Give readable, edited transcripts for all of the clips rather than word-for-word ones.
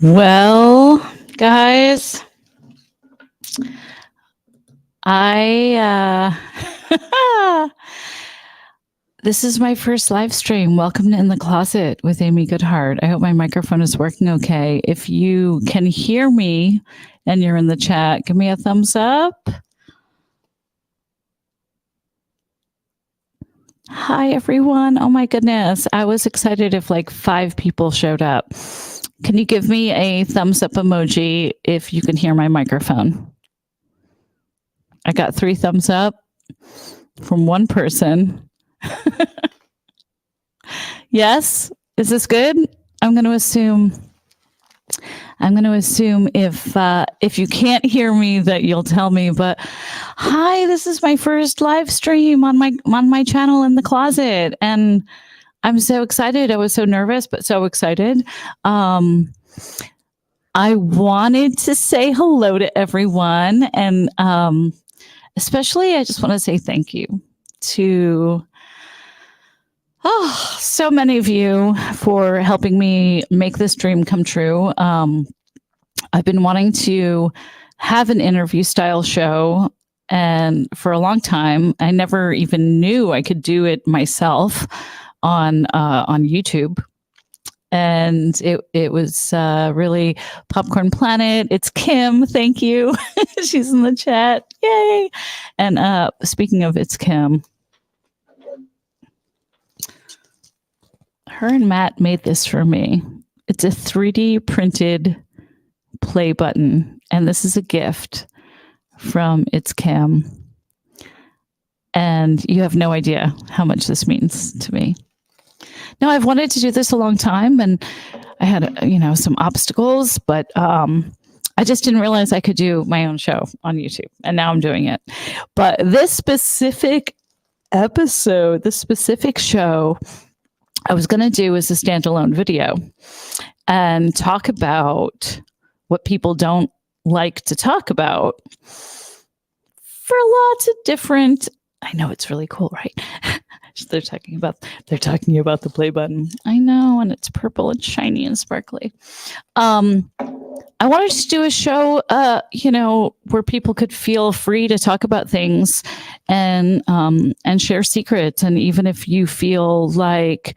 Well, guys, I this is my first live stream. Welcome to In the Closet with Amy Goodhart. I hope my microphone is working okay. If you can hear me and you're in the chat, give me a thumbs up. Hi, everyone. Oh my goodness. I was excited if like 5 people showed up. Can you give me a thumbs up emoji if you can hear my microphone? I got 3 thumbs up from one person. Yes? Is this good? I'm going to assume if you can't hear me that you'll tell me, but hi, this is my first live stream on my channel In the Closet, and I'm so excited. I was so nervous, but so excited. I wanted to say hello to everyone, and especially I just want to say thank you to so many of you for helping me make this dream come true. I've been wanting to have an interview style show, and for a long time, I never even knew I could do it myself on YouTube. And it was really Popcorn Planet. It's Kim. Thank you. She's in the chat. Yay. And speaking of It's Kim, her and Matt made this for me. It's a 3D printed play button. And this is a gift from It's Kim. And you have no idea how much this means to me. Now, I've wanted to do this a long time, and I had, some obstacles, but I just didn't realize I could do my own show on YouTube, and now I'm doing it. But this specific episode, this specific show, I was going to do as a standalone video and talk about what people don't like to talk about for lots of different. I know it's really cool, right? They're talking about the play button. I know, and it's purple and shiny and sparkly. I wanted to do a show, where people could feel free to talk about things and share secrets. And even if you feel like,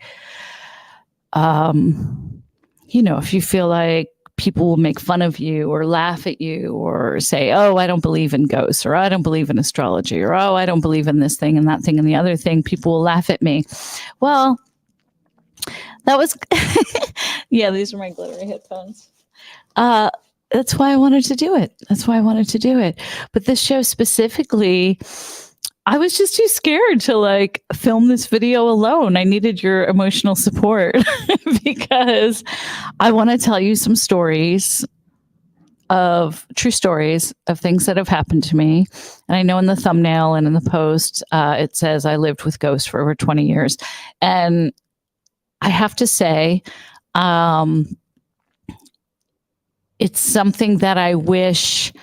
if you feel like people will make fun of you or laugh at you or say, oh, I don't believe in ghosts, or I don't believe in astrology, or, oh, I don't believe in this thing and that thing and the other thing, people will laugh at me. Well, that was, yeah, these are my glittery headphones. That's why I wanted to do it. But this show specifically, I was just too scared to film this video alone. I needed your emotional support because I want to tell you some true stories of things that have happened to me. And I know in the thumbnail and in the post, it says I lived with ghosts for over 20 years. And I have to say, it's something that I wish,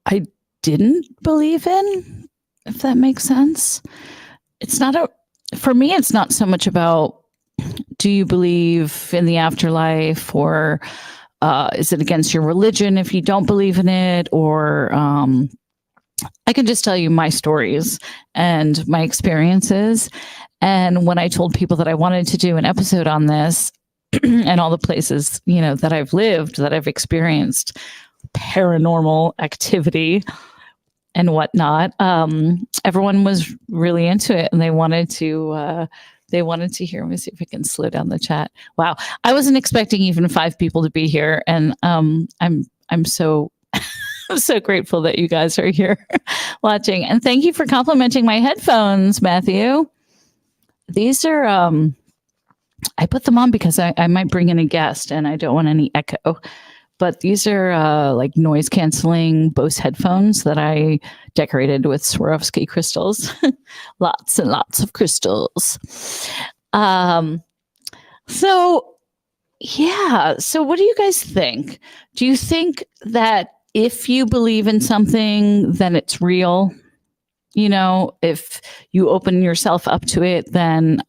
I didn't believe in, if that makes sense. For me, it's not so much about, do you believe in the afterlife, or is it against your religion if you don't believe in it? Or I can just tell you my stories and my experiences. And when I told people that I wanted to do an episode on this and all the places, that I've lived, that I've experienced paranormal activity and whatnot, everyone was really into it, and they wanted to hear me. See if I can slow down the chat. Wow, I wasn't expecting even 5 people to be here, and I'm so I'm so grateful that you guys are here watching, and thank you for complimenting my headphones, Matthew. These are I put them on because I might bring in a guest, and I don't want any echo. But these are noise canceling Bose headphones that I decorated with Swarovski crystals. Lots and lots of crystals. So what do you guys think? Do you think that if you believe in something, then it's real? If you open yourself up to it, then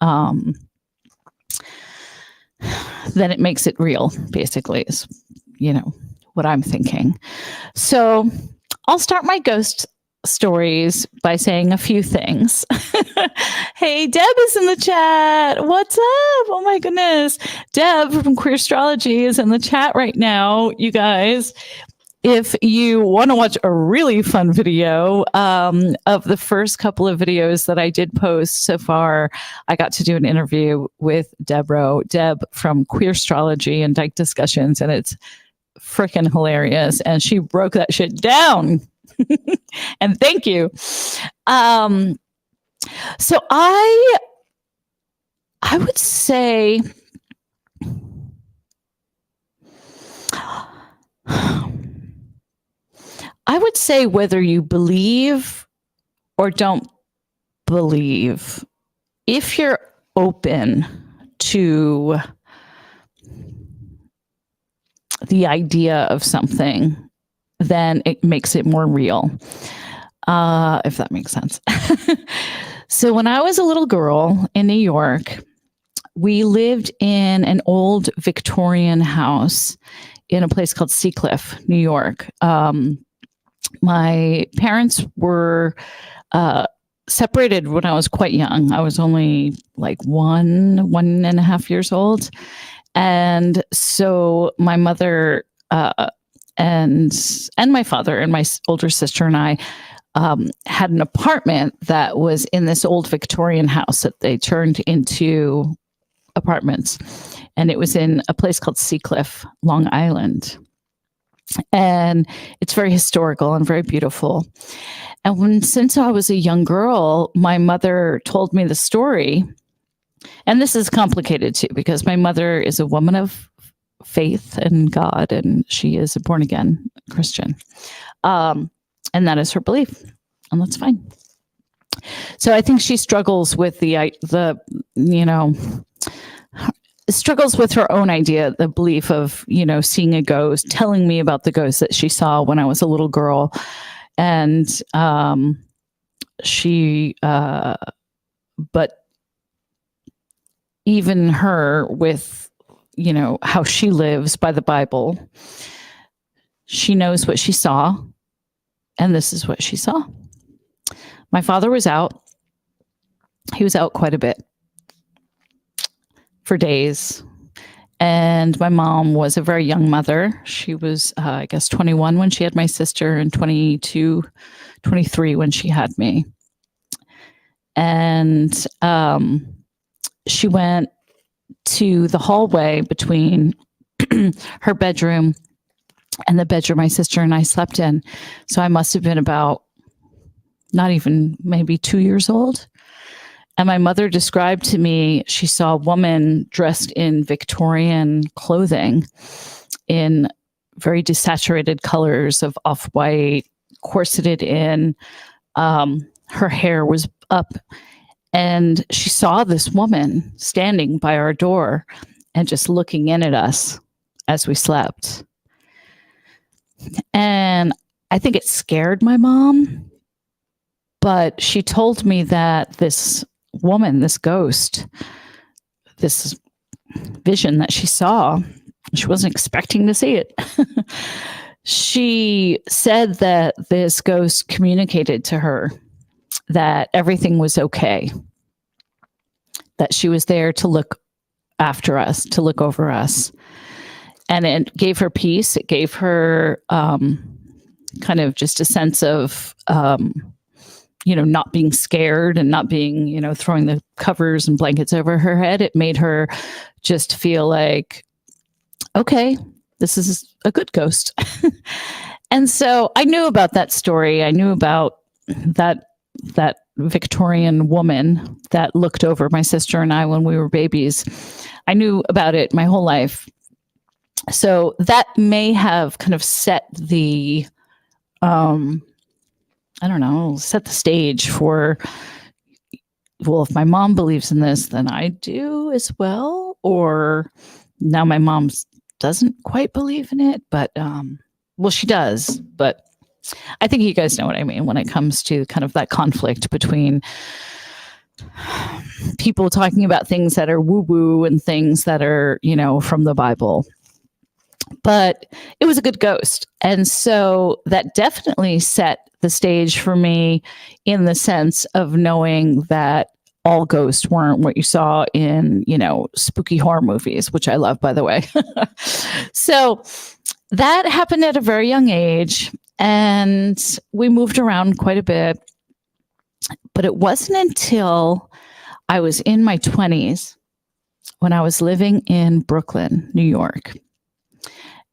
then it makes it real, basically, is, what I'm thinking. So I'll start my ghost stories by saying a few things. Hey, Deb is in the chat. What's up? Oh my goodness. Deb from Queer Astrology is in the chat right now, you guys. If you want to watch a really fun video of the first couple of videos that I did post so far, I got to do an interview with Deb from Queer Astrology and Dyke Discussions, and it's freaking hilarious. And she broke that shit down. And thank you. So I would say whether you believe or don't believe, if you're open to the idea of something, then it makes it more real, if that makes sense. So when I was a little girl in New York, we lived in an old Victorian house in a place called Seacliff, New York. My parents were separated when I was quite young. I was only like 1.5 years old. And so my mother and my father and my older sister and I had an apartment that was in this old Victorian house that they turned into apartments. And it was in a place called Seacliff, Long Island. And it's very historical and very beautiful. And since I was a young girl, my mother told me the story. And this is complicated too, because my mother is a woman of faith in God, and she is a born again Christian. And that is her belief, and that's fine. So I think she struggles with struggles with her own idea, the belief of, seeing a ghost, telling me about the ghost that she saw when I was a little girl. And but even her, with, how she lives by the Bible, she knows what she saw. And this is what she saw. My father was out. He was out quite a bit for days. And my mom was a very young mother. She was, 21 when she had my sister, and 22, 23 when she had me. And she went to the hallway between her bedroom and the bedroom my sister and I slept in. So I must have been about, not even, maybe 2 years old. And my mother described to me, she saw a woman dressed in Victorian clothing in very desaturated colors of off-white, corseted in. Her hair was up. And she saw this woman standing by our door and just looking in at us as we slept. And I think it scared my mom. But she told me that this woman, this ghost, this vision that she saw, she wasn't expecting to see it. She said that this ghost communicated to her that everything was okay, that she was there to look after us, to look over us. And it gave her peace. It gave her kind of just a sense of not being scared and not being, throwing the covers and blankets over her head. It made her just feel like, okay, this is a good ghost. And so I knew about that story. I knew about that Victorian woman that looked over my sister and I when we were babies. I knew about it my whole life. So that may have kind of set the, set the stage for, well, if my mom believes in this, then I do as well. Or now my mom doesn't quite believe in it, but, she does. But I think you guys know what I mean when it comes to kind of that conflict between people talking about things that are woo woo and things that are, from the Bible. But it was a good ghost. And so that definitely set the stage for me in the sense of knowing that all ghosts weren't what you saw in, spooky horror movies, which I love, by the way. So that happened at a very young age. And we moved around quite a bit. But it wasn't until I was in my 20s when I was living in Brooklyn, New York.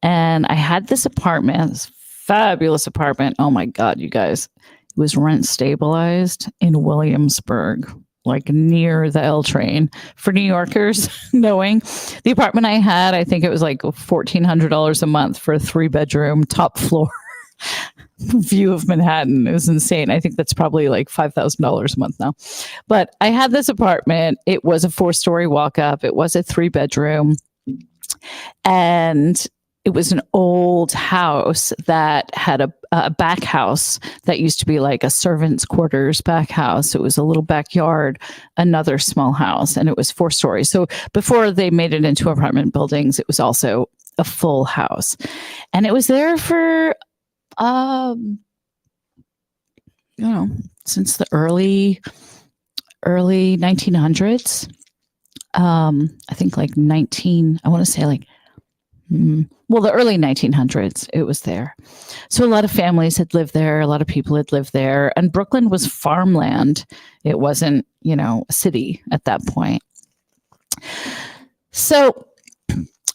And I had this apartment, this fabulous apartment. Oh my God, you guys. It was rent stabilized in Williamsburg, like near the L train. For New Yorkers, knowing the apartment I had, I think it was like $1,400 a month for a 3-bedroom, top floor view of Manhattan. It was insane. I think that's probably like $5,000 a month now. But I had this apartment. It was a 4-story walk up. It was a 3-bedroom. And it was an old house that had a back house that used to be like a servant's quarters back house. It was a little backyard, another small house, and it was 4 stories. So before they made it into apartment buildings, it was also a full house. And it was there for, since the early 1900s. I think like the early 1900s, it was there. So a lot of families had lived there. A lot of people had lived there. And Brooklyn was farmland. It wasn't, a city at that point. So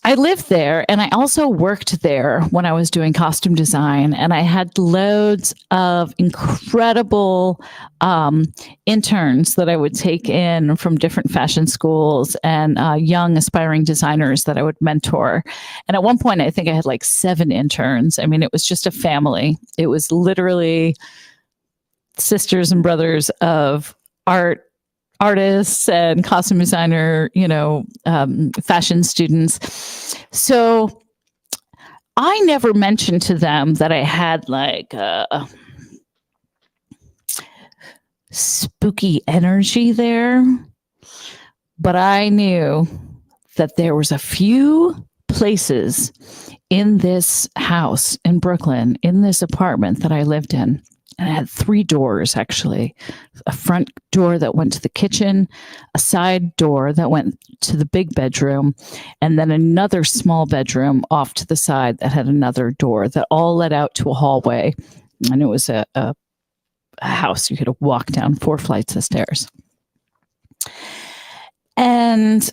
I lived there, and I also worked there when I was doing costume design, and I had loads of incredible interns that I would take in from different fashion schools and young aspiring designers that I would mentor. And at one point, I think I had like 7 interns. I mean, it was just a family. It was literally sisters and brothers of artists and costume designer, fashion students. So I never mentioned to them that I had like a spooky energy there, but I knew that there was a few places in this house in Brooklyn, in this apartment that I lived in. And it had 3 doors, actually. A front door that went to the kitchen, a side door that went to the big bedroom, and then another small bedroom off to the side that had another door that all led out to a hallway. And it was a house. You could walk down 4 flights of stairs. And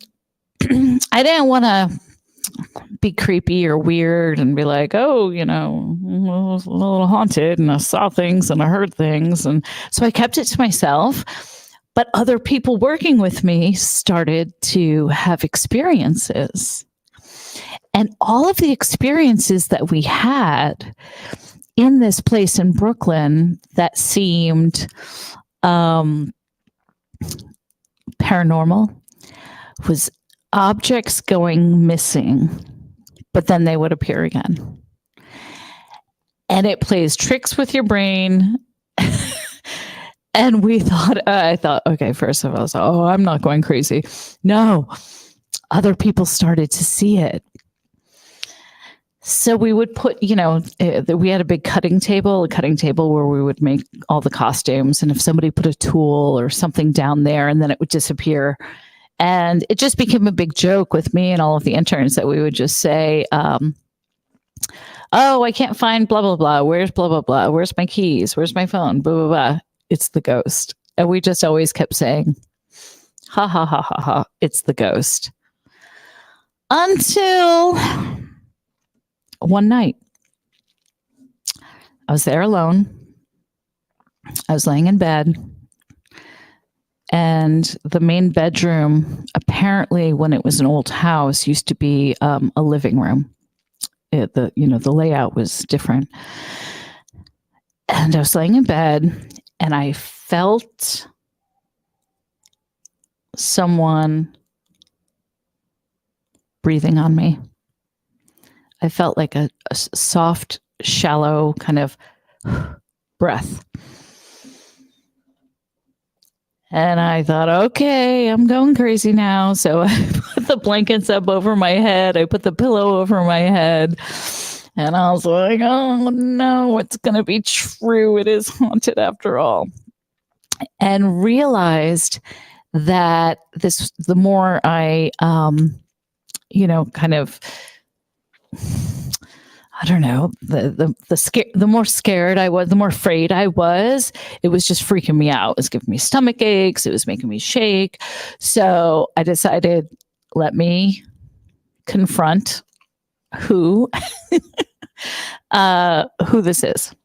I didn't want to be creepy or weird and be like, oh, I was a little haunted and I saw things and I heard things. And so I kept it to myself. But other people working with me started to have experiences. And all of the experiences that we had in this place in Brooklyn that seemed paranormal was objects going missing, but then they would appear again. And it plays tricks with your brain. And I thought, okay, first of all, I'm not going crazy. No, other people started to see it. So we would put, we had a big cutting table where we would make all the costumes. And if somebody put a tool or something down there, and then it would disappear. And it just became a big joke with me and all of the interns that we would just say, oh, I can't find blah, blah, blah. Where's blah, blah, blah? Where's my keys? Where's my phone? Blah, blah, blah. It's the ghost. And we just always kept saying, ha, ha, ha, ha, ha. It's the ghost. Until one night, I was there alone. I was laying in bed. And the main bedroom, apparently when it was an old house, used to be a living room. The layout was different. And I was laying in bed and I felt someone breathing on me. I felt like a soft, shallow kind of breath. And I thought, okay, I'm going crazy now. So I put the blankets up over my head. I put the pillow over my head. And I was like, oh no, it's going to be true. It is haunted after all. And realized that the more I, kind of, I don't know, the more scared I was, the more afraid I was. It was just freaking me out. It was giving me stomach aches. It was making me shake. So I decided, let me confront who this is.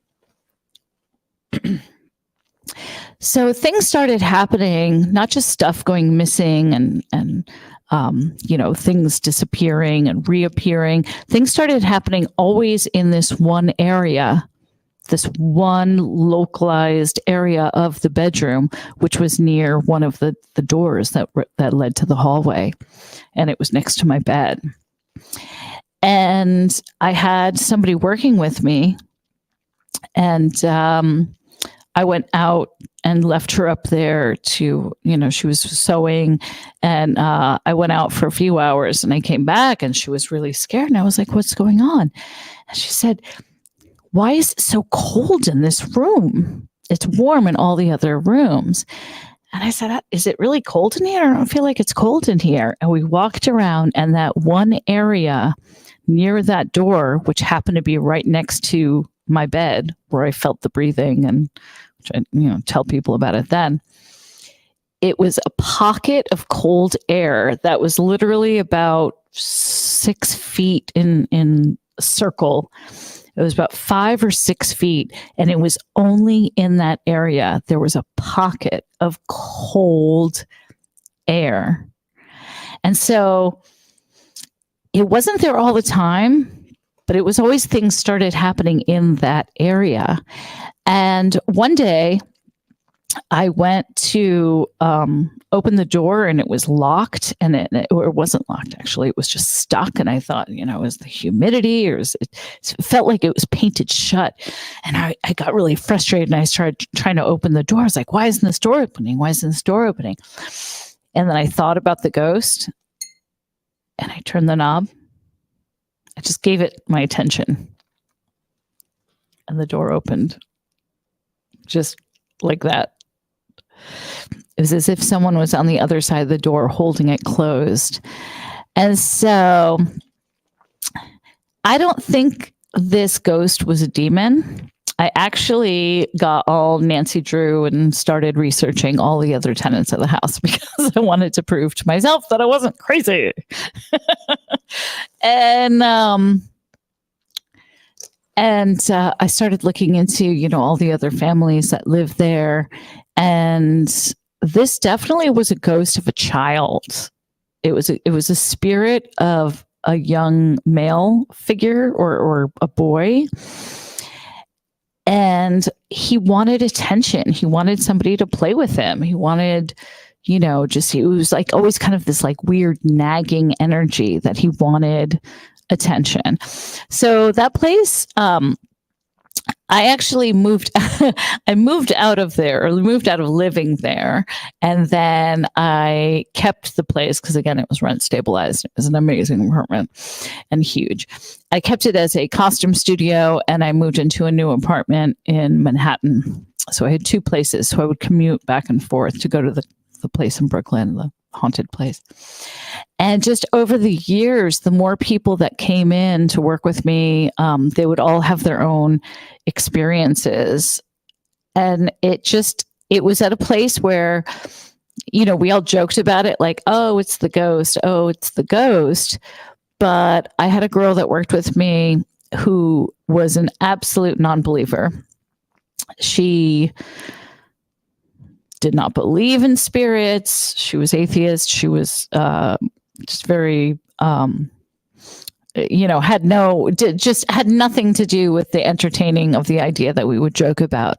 So things started happening, not just stuff going missing and things disappearing and reappearing. Things started happening always in this one area, this one localized area of the bedroom, which was near one of the doors that led to the hallway. And it was next to my bed. And I had somebody working with me, and I went out and left her up there to, she was sewing, and I went out for a few hours, and I came back and she was really scared. And I was like, what's going on? And she said, why is it so cold in this room? It's warm in all the other rooms. And I said, is it really cold in here? I don't feel like it's cold in here. And we walked around, and that one area near that door, which happened to be right next to my bed where I felt the breathing, and which I, tell people about it then. It was a pocket of cold air that was literally about 6 feet in a circle. It was about 5 or 6 feet, and it was only in that area there was a pocket of cold air. And so it wasn't there all the time, but it was always things started happening in that area. And one day I went to open the door, and it was locked, and it wasn't locked, actually. It was just stuck. And I thought, is the humidity, or it felt like it was painted shut. And I got really frustrated, and I started trying to open the door. I was like, why isn't this door opening? Why isn't this door opening? And then I thought about the ghost, and I turned the knob. I just gave it my attention, and the door opened just like that. It was as if someone was on the other side of the door holding it closed. And so I don't think this ghost was a demon. I actually got all Nancy Drew and started researching all the other tenants of the house because I wanted to prove to myself that I wasn't crazy. And I started looking into, all the other families that live there. And this definitely was a ghost of a child. It was a spirit of a young male figure or a boy. And he wanted attention. He wanted somebody to play with him. He wanted, it was like always kind of this like weird nagging energy that he wanted attention. So that place, I actually moved out of there, or moved out of living there. And then I kept the place because, again, it was rent stabilized. It was an amazing apartment and huge. I kept it as a costume studio, and I moved into a new apartment in Manhattan. So I had 2 places. So I would commute back and forth to go to the place in Brooklyn, the haunted place. And just over the years, the more people that came in to work with me, they would all have their own experiences. And it was at a place where, we all joked about it, like, oh, it's the ghost. Oh, it's the ghost. But I had a girl that worked with me who was an absolute non-believer. She did not believe in spirits. She was atheist. She was just very, had nothing to do with the entertaining of the idea that we would joke about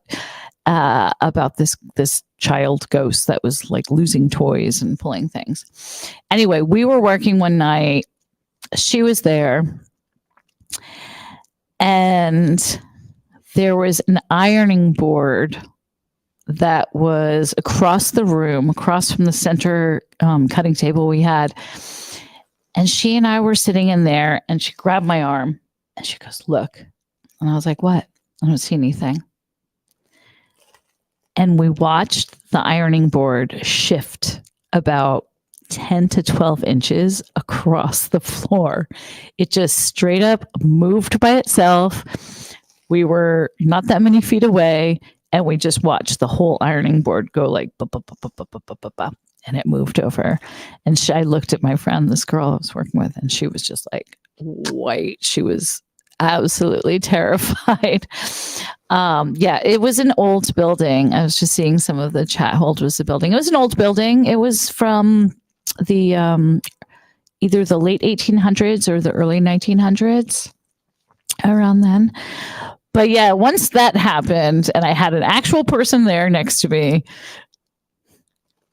this child ghost that was like losing toys and pulling things. Anyway, we were working one night. She was there, and there was an ironing board that was across the room, across from the center cutting table we had. And she and I were sitting in there, and she grabbed my arm and she goes, "Look." And I was like, "What?" "I don't see anything." And we watched the ironing board shift about 10 to 12 inches across the floor. It just straight up moved by itself. We were not that many feet away, and we just watched the whole ironing board go like, bup, bup, bup, bup, bup, bup, bup, bup, and it moved over. And I looked at my friend, this girl I was working with, and she was just like white. She was absolutely terrified. Yeah, it was an old building. I was just seeing some of the chat. How old was the building? It was an old building. It was from the either the late 1800s or the early 1900s, around then. But yeah, once that happened and I had an actual person there next to me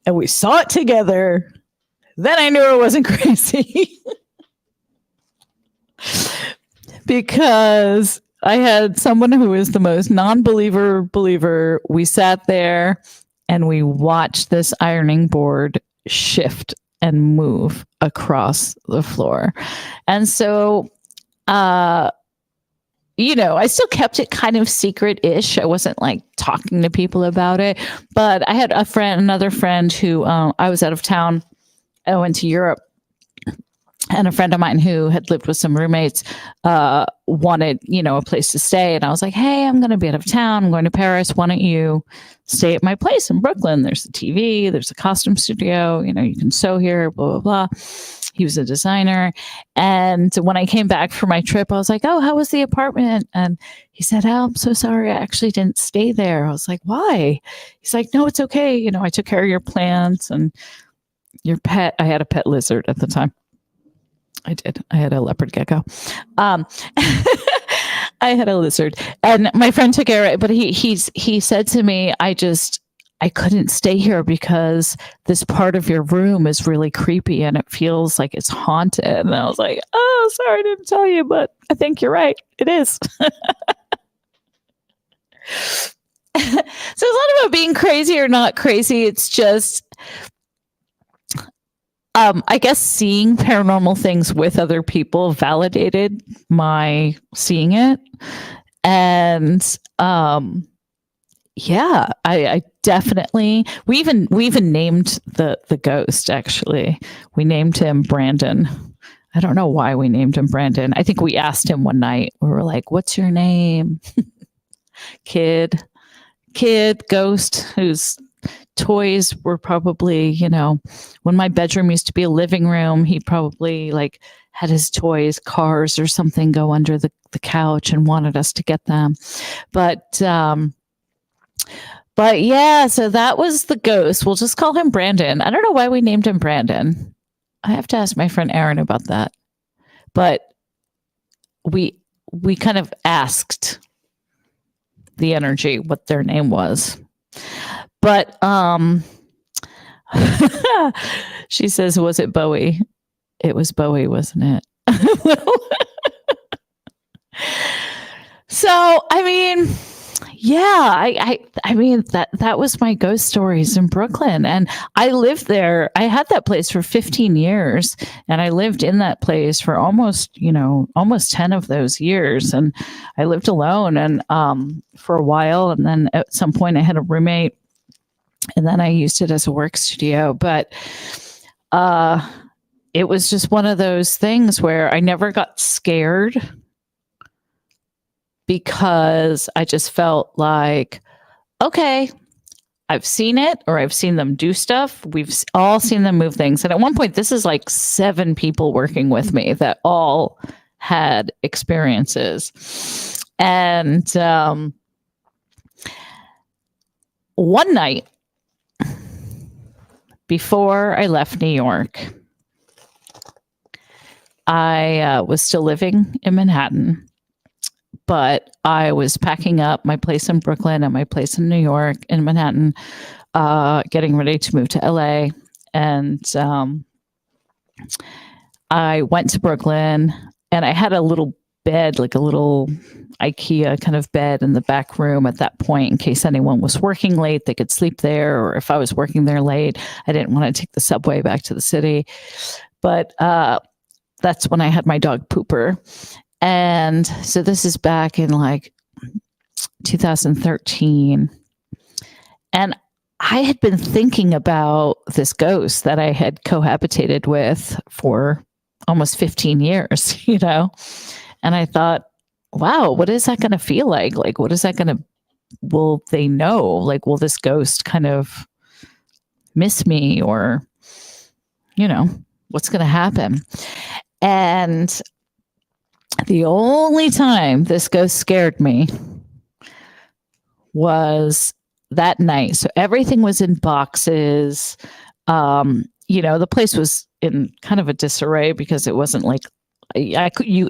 and we saw it together, then I knew I wasn't crazy. Because I had someone who is the most non-believer believer. We sat there and we watched this ironing board shift and move across the floor. And so, you know, I still kept it kind of secret-ish. I wasn't like talking to people about it. But I had another friend who I was out of town. I went to Europe. And a friend of mine who had lived with some roommates wanted, you know, a place to stay. And I was like, "Hey, I'm going to be out of town. I'm going to Paris. Why don't you stay at my place in Brooklyn? There's a TV. There's a costume studio. You know, you can sew here, blah, blah, blah." He was a designer. And when I came back from my trip, I was like, "Oh, how was the apartment?" And he said, "Oh, I'm so sorry. I actually didn't stay there." I was like, "Why?" He's like, "No, it's okay. You know, I took care of your plants and your pet." I had a pet lizard at the time. I did. I had a leopard gecko. I had a lizard, and my friend took care of it. But he said to me, I couldn't stay here because this part of your room is really creepy and it feels like it's haunted." And I was like, "Oh, sorry, I didn't tell you, but I think you're right. It is." So it's not about being crazy or not crazy. It's just, I guess seeing paranormal things with other people validated my seeing it. And yeah, I definitely, we even named the ghost. Actually, we named him Brandon. I don't know why we named him Brandon. I think we asked him one night. We were like, "What's your name?" Kid, ghost, who's toys were probably, you know, when my bedroom used to be a living room, he probably like had his toys, cars or something, go under the couch and wanted us to get them. But yeah, so that was the ghost. We'll just call him Brandon. I don't know why we named him Brandon. I have to ask my friend Aaron about that. But we kind of asked the energy what their name was. But she says, "Was it Bowie?" It was Bowie, wasn't it? So, I mean, yeah, I mean that was my ghost stories in Brooklyn, and I lived there. I had that place for 15 years, and I lived in that place for almost 10 of those years, and I lived alone and for a while, and then at some point I had a roommate. And then I used it as a work studio. But it was just one of those things where I never got scared because I just felt like, okay, I've seen it, or I've seen them do stuff. We've all seen them move things. And at one point, this is like 7 people working with me that all had experiences. And one night, before I left New York, I was still living in Manhattan, but I was packing up my place in Brooklyn and my place in New York, in Manhattan, getting ready to move to LA. And I went to Brooklyn, and I had a little bed, like a little IKEA kind of bed in the back room at that point in case anyone was working late, they could sleep there. Or if I was working there late, I didn't want to take the subway back to the city. But that's when I had my dog Pooper. And so this is back in like 2013. And I had been thinking about this ghost that I had cohabitated with for almost 15 years, you know? And I thought, wow, what is that going to feel like? Like, what is that going to, will they know? Like, will this ghost kind of miss me, or, you know, what's going to happen? And the only time this ghost scared me was that night. So everything was in boxes. You know, the place was in kind of a disarray because it wasn't like you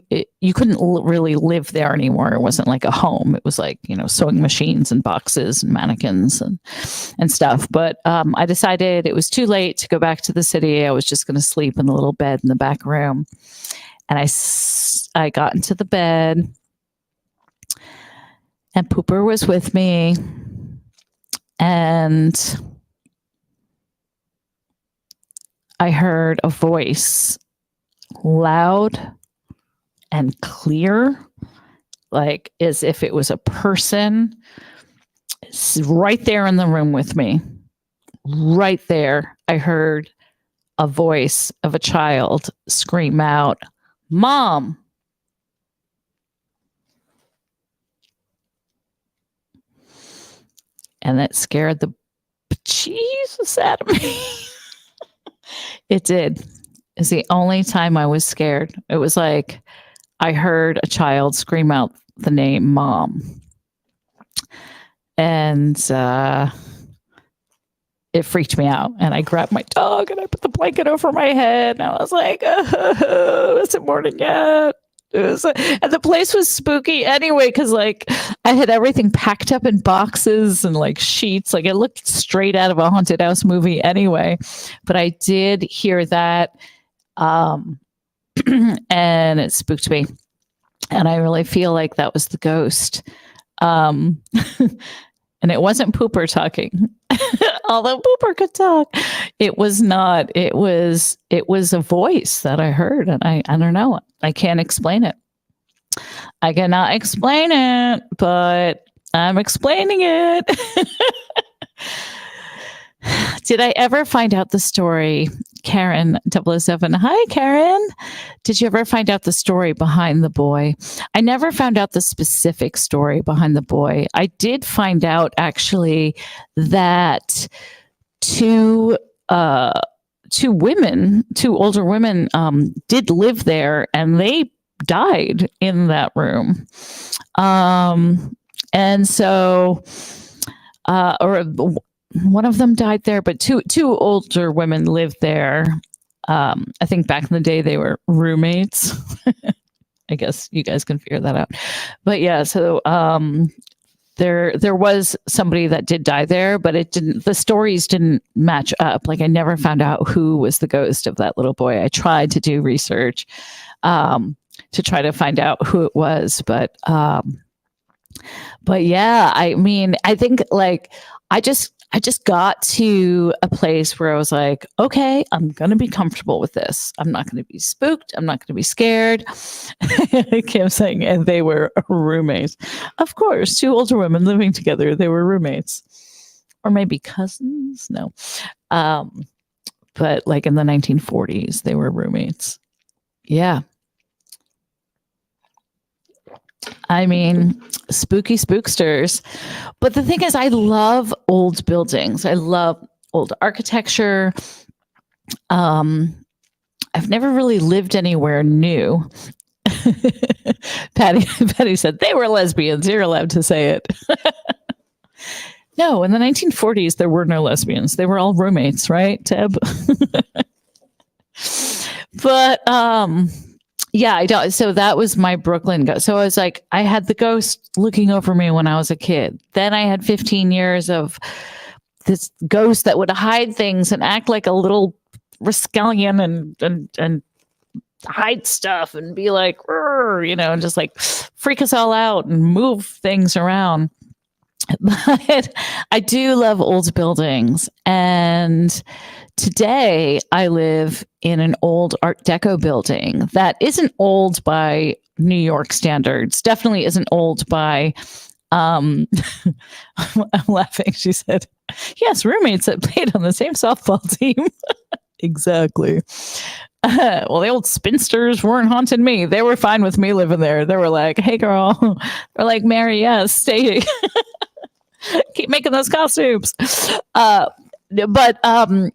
couldn't really live there anymore. It wasn't like a home. It was like, you know, sewing machines and boxes and mannequins and stuff. But I decided it was too late to go back to the city. I was just going to sleep in a little bed in the back room. And I got into the bed, and Pooper was with me, and I heard a voice, loud and clear, like as if it was a person right there in the room with me. Right there, I heard a voice of a child scream out, "Mom!" And that scared the Jesus out of me. It did. It's the only time I was scared. It was like I heard a child scream out the name Mom. And it freaked me out. And I grabbed my dog and I put the blanket over my head. And I was like, oh, is it morning yet? And the place was spooky anyway, because like I had everything packed up in boxes and like sheets. Like it looked straight out of a haunted house movie anyway. But I did hear that, and it spooked me. And I really feel like that was the ghost. And it wasn't Pooper talking, although Pooper could talk. It was not. It was a voice that I heard, and I don't know. I can't explain it. I cannot explain it, but I'm explaining it. Did I ever find out the story? Karen 007. Hi, Karen. Did you ever find out the story behind the boy? I never found out the specific story behind the boy. I did find out actually that two older women did live there, and they died in that room. And so, or one of them died there, but two older women lived there. I think back in the day they were roommates. I guess you guys can figure that out. But yeah, so there was somebody that did die there, but it didn't. The stories didn't match up. Like I never found out who was the ghost of that little boy. I tried to do research to try to find out who it was, but yeah, I mean, I think like I just got to a place where I was like, okay, I'm going to be comfortable with this. I'm not going to be spooked. I'm not going to be scared. I kept saying, and they were roommates. Of course, two older women living together, they were roommates. Or maybe cousins? No. But like in the 1940s, they were roommates. Yeah. I mean, spooky spooksters. But the thing is, I love old buildings. I love old architecture. I've never really lived anywhere new. Patty said they were lesbians. You're allowed to say it. No, in the 1940s, there were no lesbians. They were all roommates, right, Teb? But yeah, I don't. So that was my Brooklyn ghost. So I was like, I had the ghost looking over me when I was a kid. Then I had 15 years of this ghost that would hide things and act like a little rascallion and hide stuff and be like, and just like freak us all out and move things around. But I do love old buildings. And today I live in an old Art Deco building that isn't old by New York standards, definitely isn't old by I'm laughing. She said, yes, roommates that played on the same softball team. Exactly. Well, the old spinsters weren't haunting me. They were fine with me living there. They were like, hey, girl. They're like, Mary, yes, stay. Keep making those costumes. So the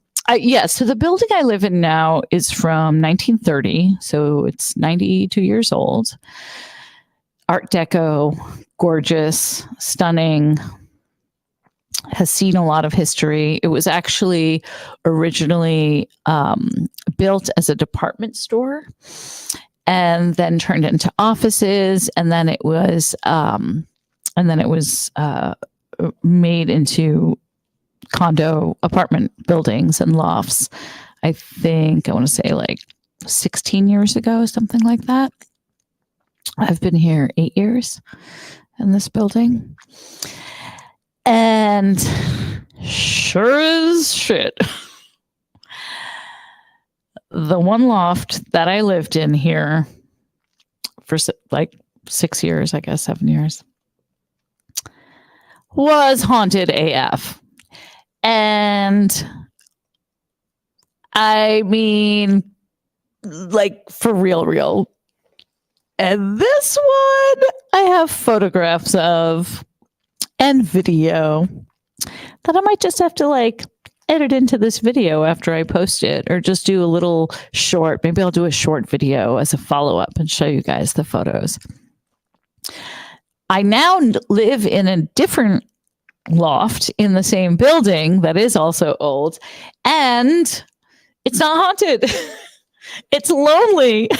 building I live in now is from 1930. So it's 92 years old. Art Deco, gorgeous, stunning, has seen a lot of history. It was actually originally built as a department store and then turned into offices. And then it was made into condo apartment buildings and lofts. I think I want to say like 16 years ago, something like that. I've been here 8 years in this building. And sure as shit, the one loft that I lived in here for like 6 years, I guess 7 years, was haunted AF. And I mean, like for real. And this one I have photographs of and video that I might just have to like edit into this video after I post it, or just do a little short. Maybe I'll do a short video as a follow-up and show you guys the photos. I now live in a different loft in the same building that is also old, and it's not haunted. It's lonely.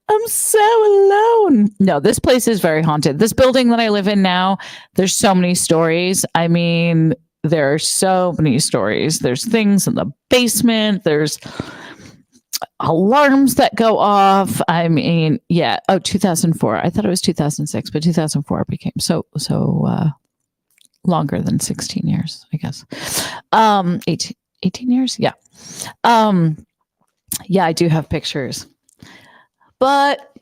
I'm so alone. No, this place is very haunted. This building that I live in now, there's so many stories. I mean, there are so many stories. There's things in the basement. There's alarms that go off. I mean, yeah. Oh, 2004. I thought it was 2006, but 2004 became so longer than 16 years, I guess. 18 years. Yeah. Yeah, I do have pictures. But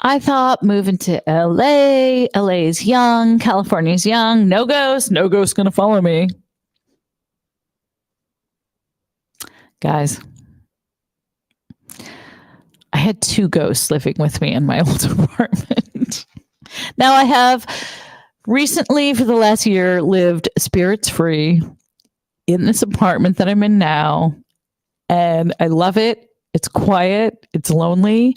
I thought moving to LA is young, California's young, no ghost gonna follow me. Guys, I had 2 ghosts living with me in my old apartment. Now I have recently, for the last year, lived spirits free in this apartment that I'm in now. And I love it. It's quiet. It's lonely.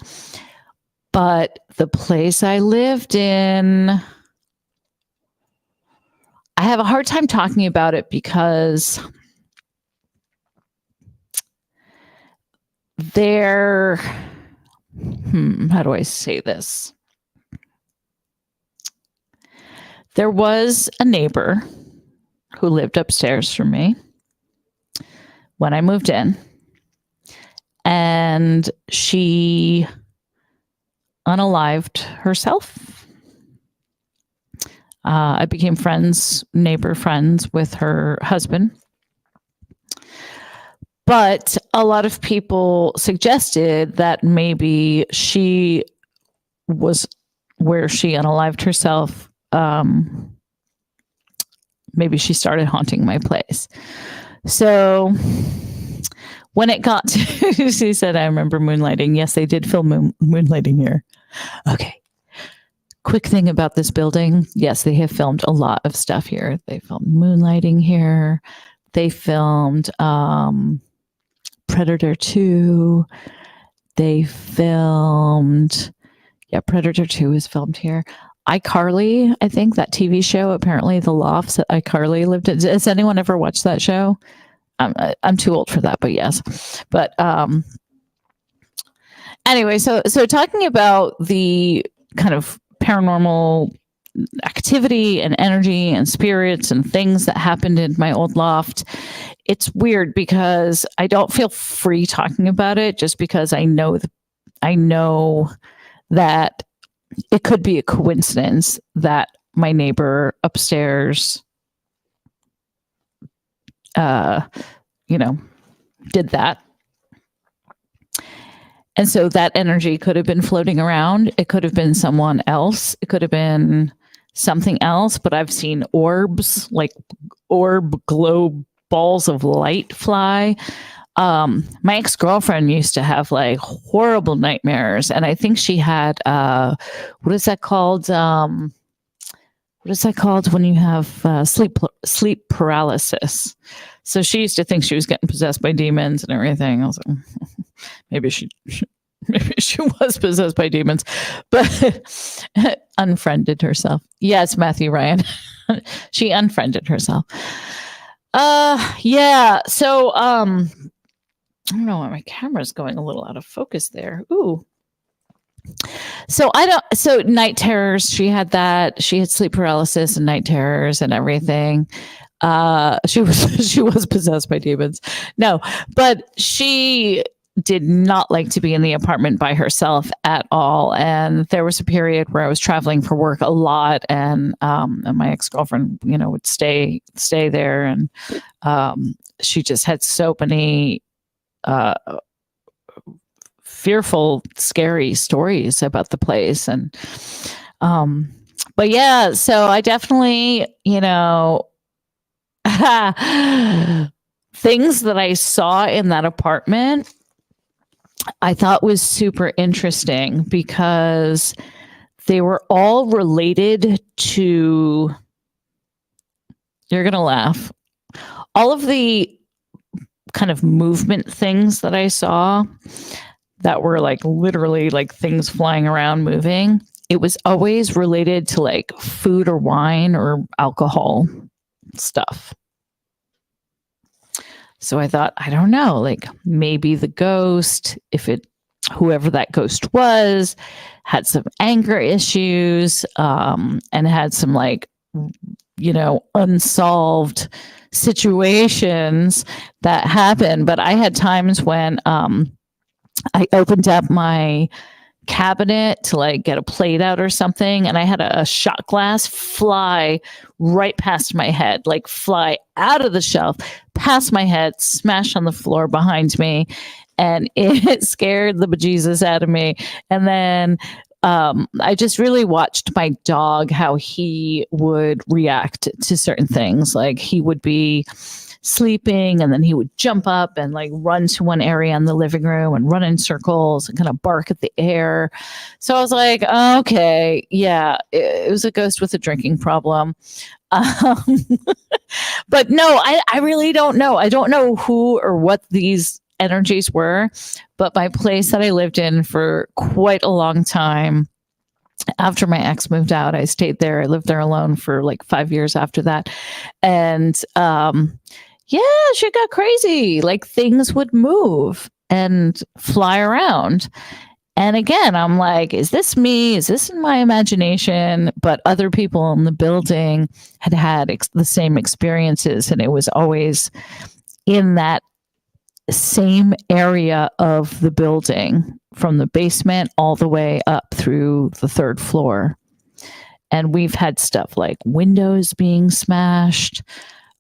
But the place I lived in, I have a hard time talking about it because how do I say this? There was a neighbor who lived upstairs from me when I moved in. And she unalived herself. I became neighbor friends with her husband. But a lot of people suggested that maybe she was where she unalived herself. Maybe she started haunting my place. So when it got to, she said, I remember moonlighting. Yes, they did film moonlighting here. Okay. Quick thing about this building. Yes, they have filmed a lot of stuff here. They filmed moonlighting here. They filmed Predator 2. They filmed, Predator 2 is filmed here. iCarly, I think, that TV show, apparently the lofts that iCarly lived in. Has anyone ever watched that show? I'm too old for that, but yes. But anyway, so talking about the kind of paranormal activity and energy and spirits and things that happened in my old loft. It's weird because I don't feel free talking about it just because I know that it could be a coincidence that my neighbor upstairs did that. And so that energy could have been floating around. It could have been someone else. It could have been something else. But I've seen orbs, like globe balls of light fly. My ex-girlfriend used to have like horrible nightmares. And I think she had, what is that called? What is that called when you have sleep paralysis? So she used to think she was getting possessed by demons and everything. I was like, maybe she was possessed by demons, but unfriended herself. Yes, Matthew Ryan. She unfriended herself. Yeah. So I don't know why my camera's going a little out of focus there. Ooh. So night terrors, she had that. She had sleep paralysis and night terrors and everything. She was possessed by demons. No, but she did not like to be in the apartment by herself at all. And there was a period where I was traveling for work a lot, and my ex-girlfriend, would stay there, and she just had so many fearful, scary stories about the place. And but yeah, so I definitely, things that I saw in that apartment I thought was super interesting because they were all related to, you're going to laugh, all of the kind of movement things that I saw that were like literally like things flying around moving. It was always related to like food or wine or alcohol stuff. So I thought, I don't know, like maybe the ghost, whoever that ghost was, had some anger issues, and had some like, unsolved situations that happened. But I had times when I opened up my cabinet to like get a plate out or something, and I had a shot glass fly right past my head, like fly out of the shelf past my head, smash on the floor behind me, and it scared the bejesus out of me. And then I just really watched my dog, how he would react to certain things. Like he would be sleeping and then he would jump up and like run to one area in the living room and run in circles and kind of bark at the air. So I was like, okay, yeah, it was a ghost with a drinking problem. But no, I really don't know. I don't know who or what these energies were, but my place that I lived in for quite a long time, after my ex moved out, I stayed there. I lived there alone for like 5 years after that. And yeah, shit got crazy. Like things would move and fly around. And again, I'm like, is this me? Is this in my imagination? But other people in the building had the same experiences, and it was always in that same area of the building, from the basement all the way up through the third floor. And we've had stuff like windows being smashed.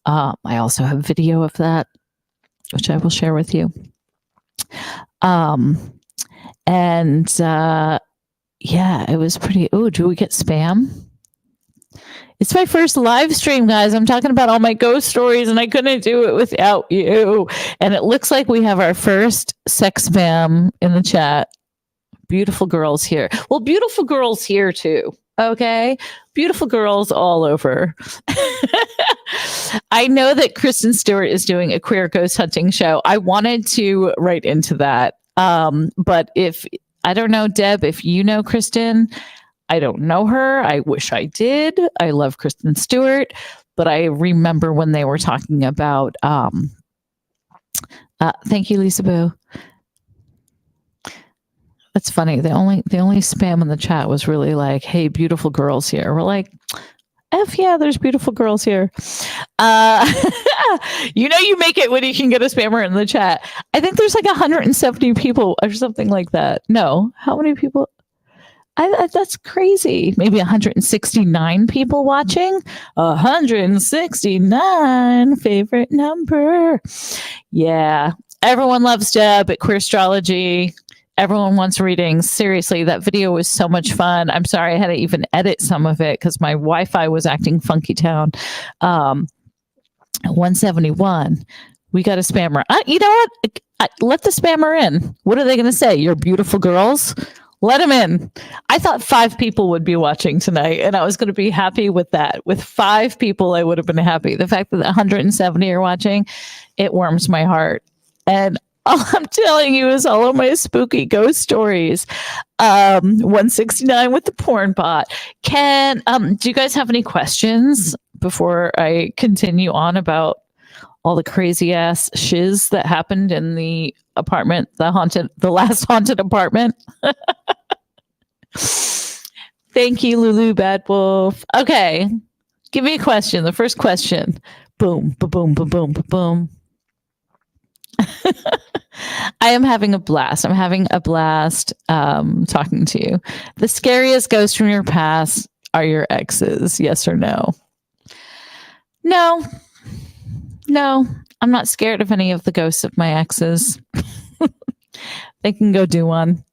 I also have video of that, which I will share with you. Yeah, it was pretty. Oh, do we get spam? It's my first live stream, guys. I'm talking about all my ghost stories, and I couldn't do it without you. And it looks like we have our first sex spam in the chat. Beautiful girls here. Well, beautiful girls here too. Okay, beautiful girls all over. I know that Kristen Stewart is doing a queer ghost hunting show. I wanted to write into that, but I don't know, Deb, if you know Kristen. I don't know her. I wish I did. I love Kristen Stewart, but I remember when they were talking about. Thank you, Lisa Boo. That's funny. The only spam in the chat was really like, "Hey, beautiful girls here." We're like, "F yeah, there's beautiful girls here." Uh, you make it when you can get a spammer in the chat. I think there's like 170 people or something like that. No, how many people? That's crazy. Maybe 169 people watching. 169, favorite number. Yeah, everyone loves Deb at Queer Astrology. Everyone wants readings. Seriously, that video was so much fun. I'm sorry I had to even edit some of it because my Wi-Fi was acting funky town. 171. We got a spammer. You know what? Let the spammer in. What are they going to say? You're beautiful girls. Let them in. I thought 5 people would be watching tonight, and I was going to be happy with that. With 5 people, I would have been happy. The fact that 170 are watching, it warms my heart. And all I'm telling you is all of my spooky ghost stories. 169 with the porn bot. Do you guys have any questions before I continue on about all the crazy ass shiz that happened in the apartment, the last haunted apartment? Thank you, Lulu Bad Wolf. Okay, give me a question. The first question. Boom, boom, boom, boom, boom. I am having a blast. I'm having a blast talking to you. The scariest ghosts from your past are your exes. Yes or no? No. No, I'm not scared of any of the ghosts of my exes. They can go do one.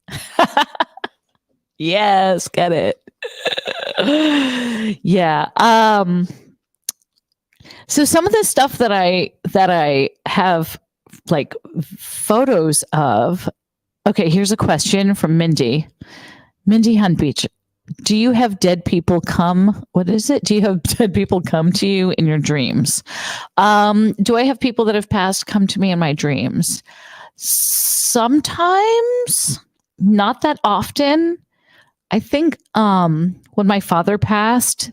Yes, get it. Yeah. So some of the stuff that I have like photos of. Okay, here's a question from Mindy. Mindy Hunt Beach. Do you have dead people come? What is it? Do you have dead people come to you in your dreams? Do I have people that have passed come to me in my dreams? Sometimes, not that often. I think when my father passed,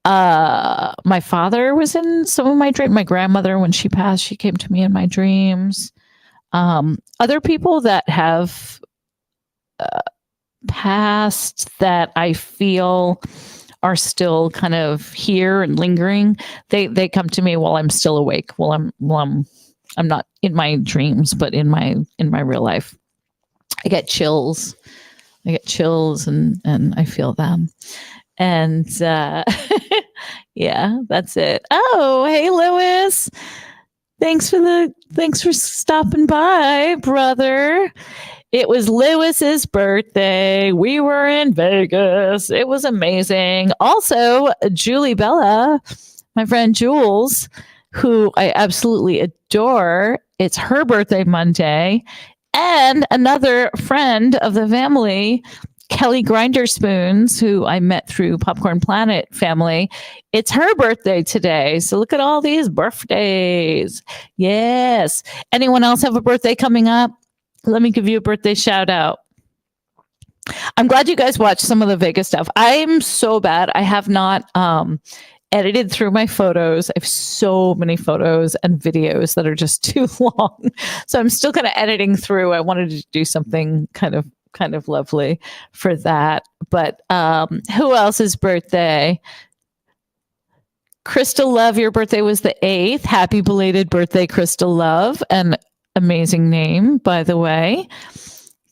my father was in some of my dreams. My grandmother, when she passed, she came to me in my dreams. Other people that have past that I feel are still kind of here and lingering, they come to me while I'm still awake, while I'm not in my dreams, but in my real life. I get chills and I feel them. And yeah, that's it. Oh, hey Lewis. Thanks for stopping by, brother. It was Lewis's birthday. We were in Vegas. It was amazing. Also, Julie Bella, my friend Jules, who I absolutely adore. It's her birthday Monday. And another friend of the family, Kelly Grinderspoons, who I met through Popcorn Planet family. It's her birthday today. So look at all these birthdays. Yes. Anyone else have a birthday coming up? Let me give you a birthday shout out. I'm glad you guys watched some of the Vegas stuff. I'm so bad. I have not edited through my photos. I have so many photos and videos that are just too long. So I'm still kind of editing through. I wanted to do something kind of lovely for that. But who else's birthday? Crystal Love, your birthday was the 8th. Happy belated birthday, Crystal Love. And amazing name, by the way.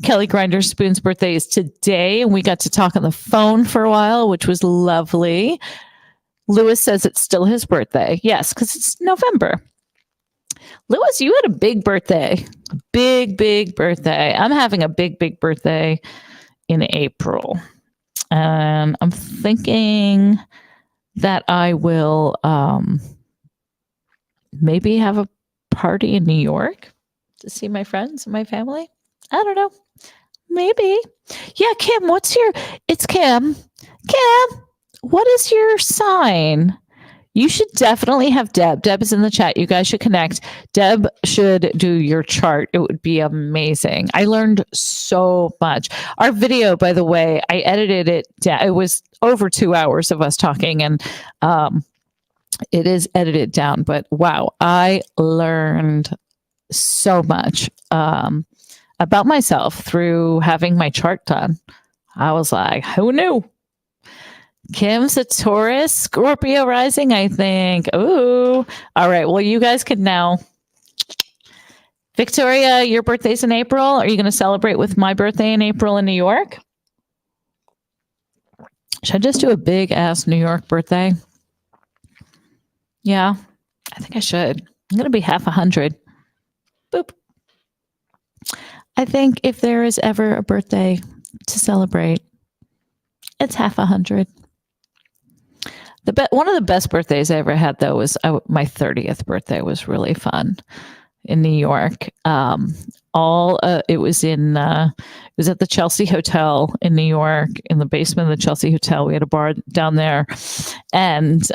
Kelly Grinderspoon's birthday is today, and we got to talk on the phone for a while, which was lovely. Lewis says it's still his birthday. Yes, because it's November. Lewis, you had a big birthday. Big birthday. I'm having a big birthday in April. And I'm thinking that I will maybe have a party in New York to see my friends and my family. I don't know. Maybe. Yeah, Kim, it's Kim. Kim, what is your sign? You should definitely have Deb. Deb is in the chat. You guys should connect. Deb should do your chart. It would be amazing. I learned so much. Our video, by the way, I edited it down. It was over 2 hours of us talking, and it is edited down. But wow, I learned so much about myself through having my chart done. I was like, who knew? Kim's a Taurus, Scorpio rising, I think. Ooh. All right. Well, you guys can now. Victoria, your birthday's in April. Are you going to celebrate with my birthday in April in New York? Should I just do a big ass New York birthday? Yeah, I think I should. I'm going to be half 100. Boop. I think if there is ever a birthday to celebrate, it's half 100. One of the best birthdays I ever had, though, was my 30th birthday. Was really fun in New York. It was at the Chelsea Hotel in New York, in the basement of the Chelsea Hotel. We had a bar down there, and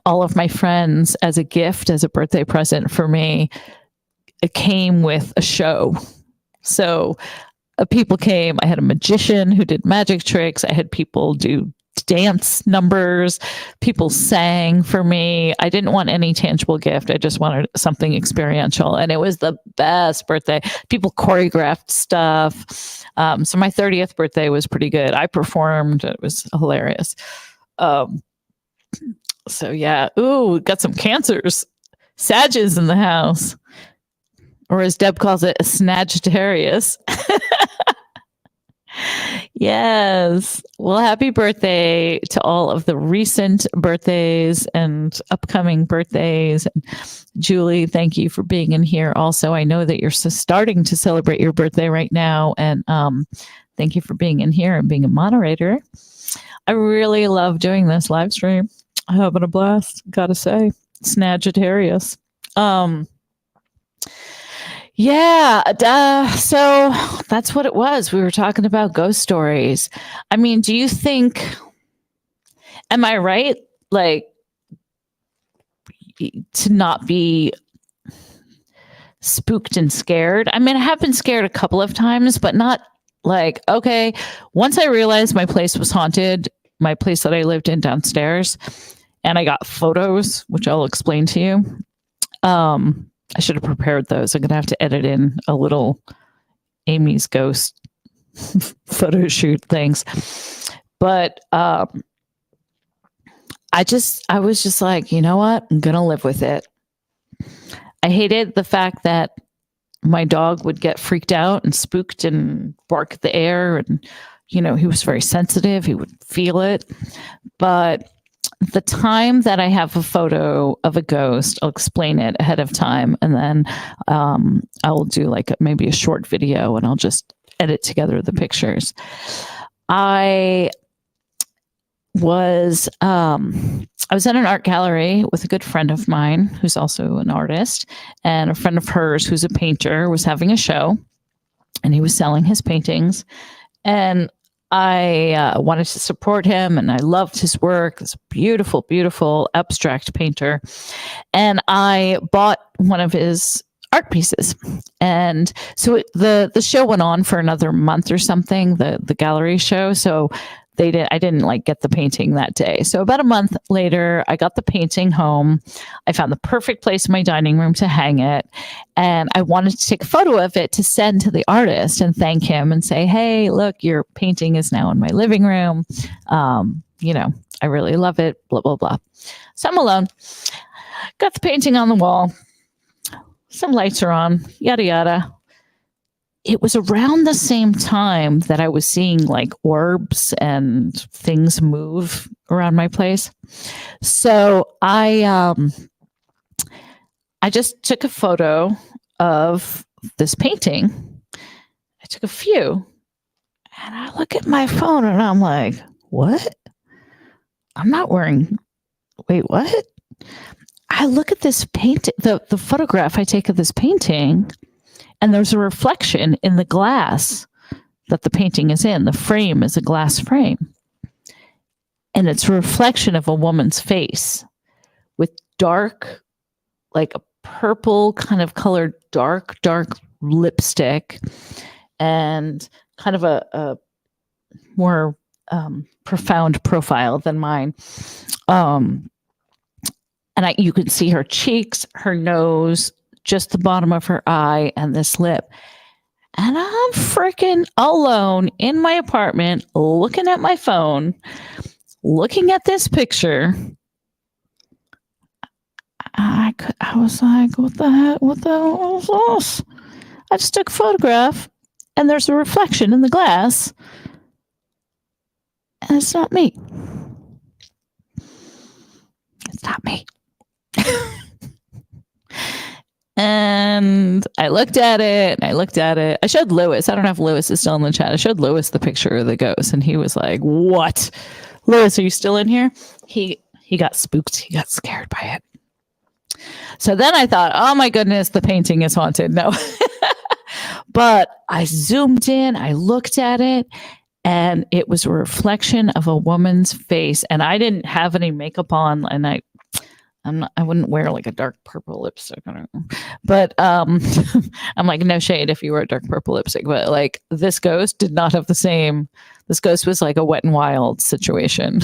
all of my friends, as a gift, as a birthday present for me, it came with a show. So people came. I had a magician who did magic tricks. I had people do dance numbers. People sang for me. I didn't want any tangible gift. I just wanted something experiential. And it was the best birthday. People choreographed stuff. So my 30th birthday was pretty good. I performed. It was hilarious. So yeah. Ooh, got some cancers. Sages in the house. Or as Deb calls it, a Sagittarius. Yes. Well, happy birthday to all of the recent birthdays and upcoming birthdays. And Julie, thank you for being in here. Also, I know that you're starting to celebrate your birthday right now. And thank you for being in here and being a moderator. I really love doing this live stream. I'm having a blast, gotta say. Sagittarius. Yeah, so that's what it was. We were talking about ghost stories. I mean, do you think, am I right? Like, to not be spooked and scared? I mean, I have been scared a couple of times, but not like, okay, once I realized my place was haunted, my place that I lived in downstairs, and I got photos, which I'll explain to you. I should have prepared those. I'm going to have to edit in a little Amy's ghost photo shoot things. But I was just like, you know what? I'm going to live with it. I hated the fact that my dog would get freaked out and spooked and bark at the air. And, you know, he was very sensitive. He would feel it. But the time that I have a photo of a ghost, I'll explain it ahead of time. And then I'll do like maybe a short video and I'll just edit together the pictures. I was at an art gallery with a good friend of mine who's also an artist, and a friend of hers who's a painter was having a show, and he was selling his paintings. And I wanted to support him, and I loved his work. This beautiful, beautiful abstract painter. And I bought one of his art pieces. And so the show went on for another month or something, the gallery show. So I didn't like get the painting that day. So about a month later, I got the painting home. I found the perfect place in my dining room to hang it. And I wanted to take a photo of it to send to the artist and thank him and say, hey, look, your painting is now in my living room. You know, I really love it, blah, blah, blah. So I'm alone. Got the painting on the wall. Some lights are on, yada, yada. It was around the same time that I was seeing like orbs and things move around my place. So I just took a photo of this painting. I took a few, and I look at my phone and I'm like, what? I'm not wearing, wait, what? I look at this painting, the photograph I take of this painting, and there's a reflection in the glass that the painting is in. The frame is a glass frame. And it's a reflection of a woman's face with dark, like a purple kind of colored, dark lipstick, and kind of a more profound profile than mine. And you could see her cheeks, her nose, just the bottom of her eye, and this lip. And I'm freaking alone in my apartment, looking at my phone, looking at this picture. I was like, what the heck? What the hell is this? I just took a photograph and there's a reflection in the glass. And it's not me. It's not me. And I looked at it. I showed Lewis. I don't know if Lewis is still in the chat. I showed Lewis the picture of the ghost, and he was like, "What? Lewis, are you still in here?" He got spooked. He got scared by it. So then I thought, "Oh my goodness, the painting is haunted." No. But I zoomed in, I looked at it, and it was a reflection of a woman's face. And I didn't have any makeup on, and I wouldn't wear like a dark purple lipstick. I don't know. But I'm like, no shade if you wear a dark purple lipstick. But like this ghost did not have the same. This ghost was like a Wet n Wild situation.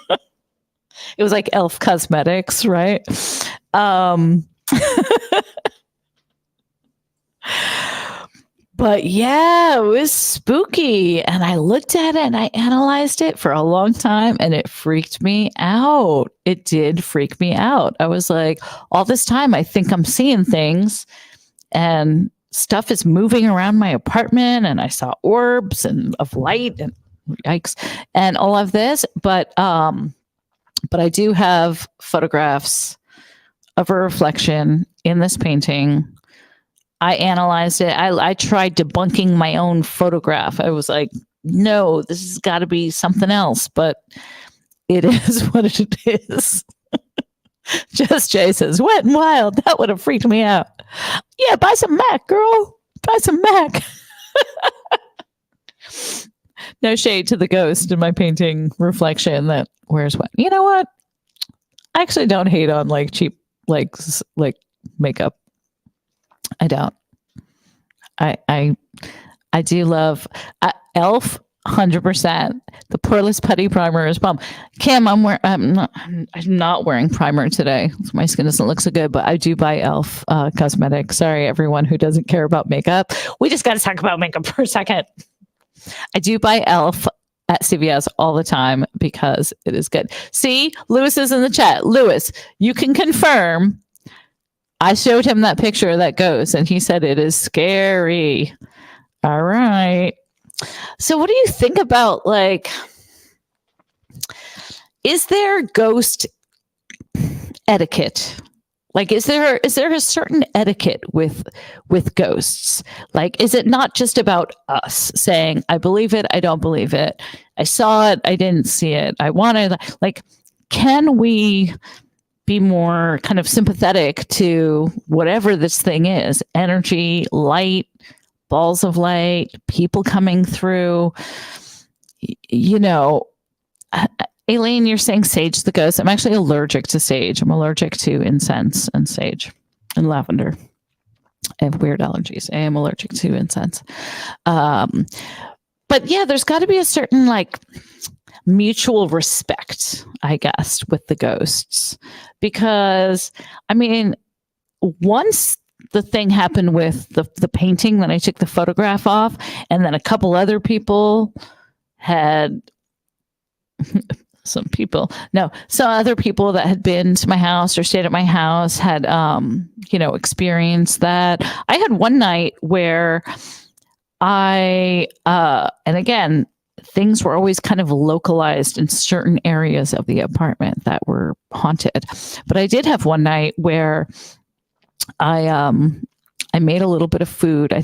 It was like Elf Cosmetics, right? But yeah, it was spooky. And I looked at it and I analyzed it for a long time and it freaked me out. It did freak me out. I was like, all this time, I think I'm seeing things and stuff is moving around my apartment and I saw orbs and of light and yikes and all of this. But I do have photographs of a reflection in this painting. I analyzed it. I tried debunking my own photograph. I was like, no, this has got to be something else, but it is what it is. Just Jay says, Wet n Wild. That would have freaked me out. Yeah, buy some Mac, girl. Buy some Mac. No shade to the ghost in my painting reflection that wears what. You know what? I actually don't hate on like cheap like makeup. I don't. I do love Elf 100%. The poreless putty primer is bomb. Kim, I'm not wearing primer today. My skin doesn't look so good, but I do buy Elf cosmetics. Sorry, everyone who doesn't care about makeup. We just got to talk about makeup for a second. I do buy Elf at CVS all the time because it is good. See, Lewis is in the chat. Lewis, you can confirm. I showed him that picture of that ghost and he said it is scary. All right. So what do you think about like, is there ghost etiquette? Like, is there a certain etiquette with ghosts? Like, is it not just about us saying, I believe it, I don't believe it. I saw it, I didn't see it. I wanted, like, can we be more kind of sympathetic to whatever this thing is? Energy, light, balls of light, people coming through, you know. Aileen, you're saying sage the ghost. I'm actually allergic to sage. I'm allergic to incense and sage and lavender. I have weird allergies. I am allergic to incense. But yeah, there's got to be a certain like mutual respect, I guess, with the ghosts. Because, I mean, once the thing happened with the painting that I took the photograph off, and then a couple other people had... some other people that had been to my house or stayed at my house had, experienced that. I had one night where and again, things were always kind of localized in certain areas of the apartment that were haunted. But I did have one night where I made a little bit of food. I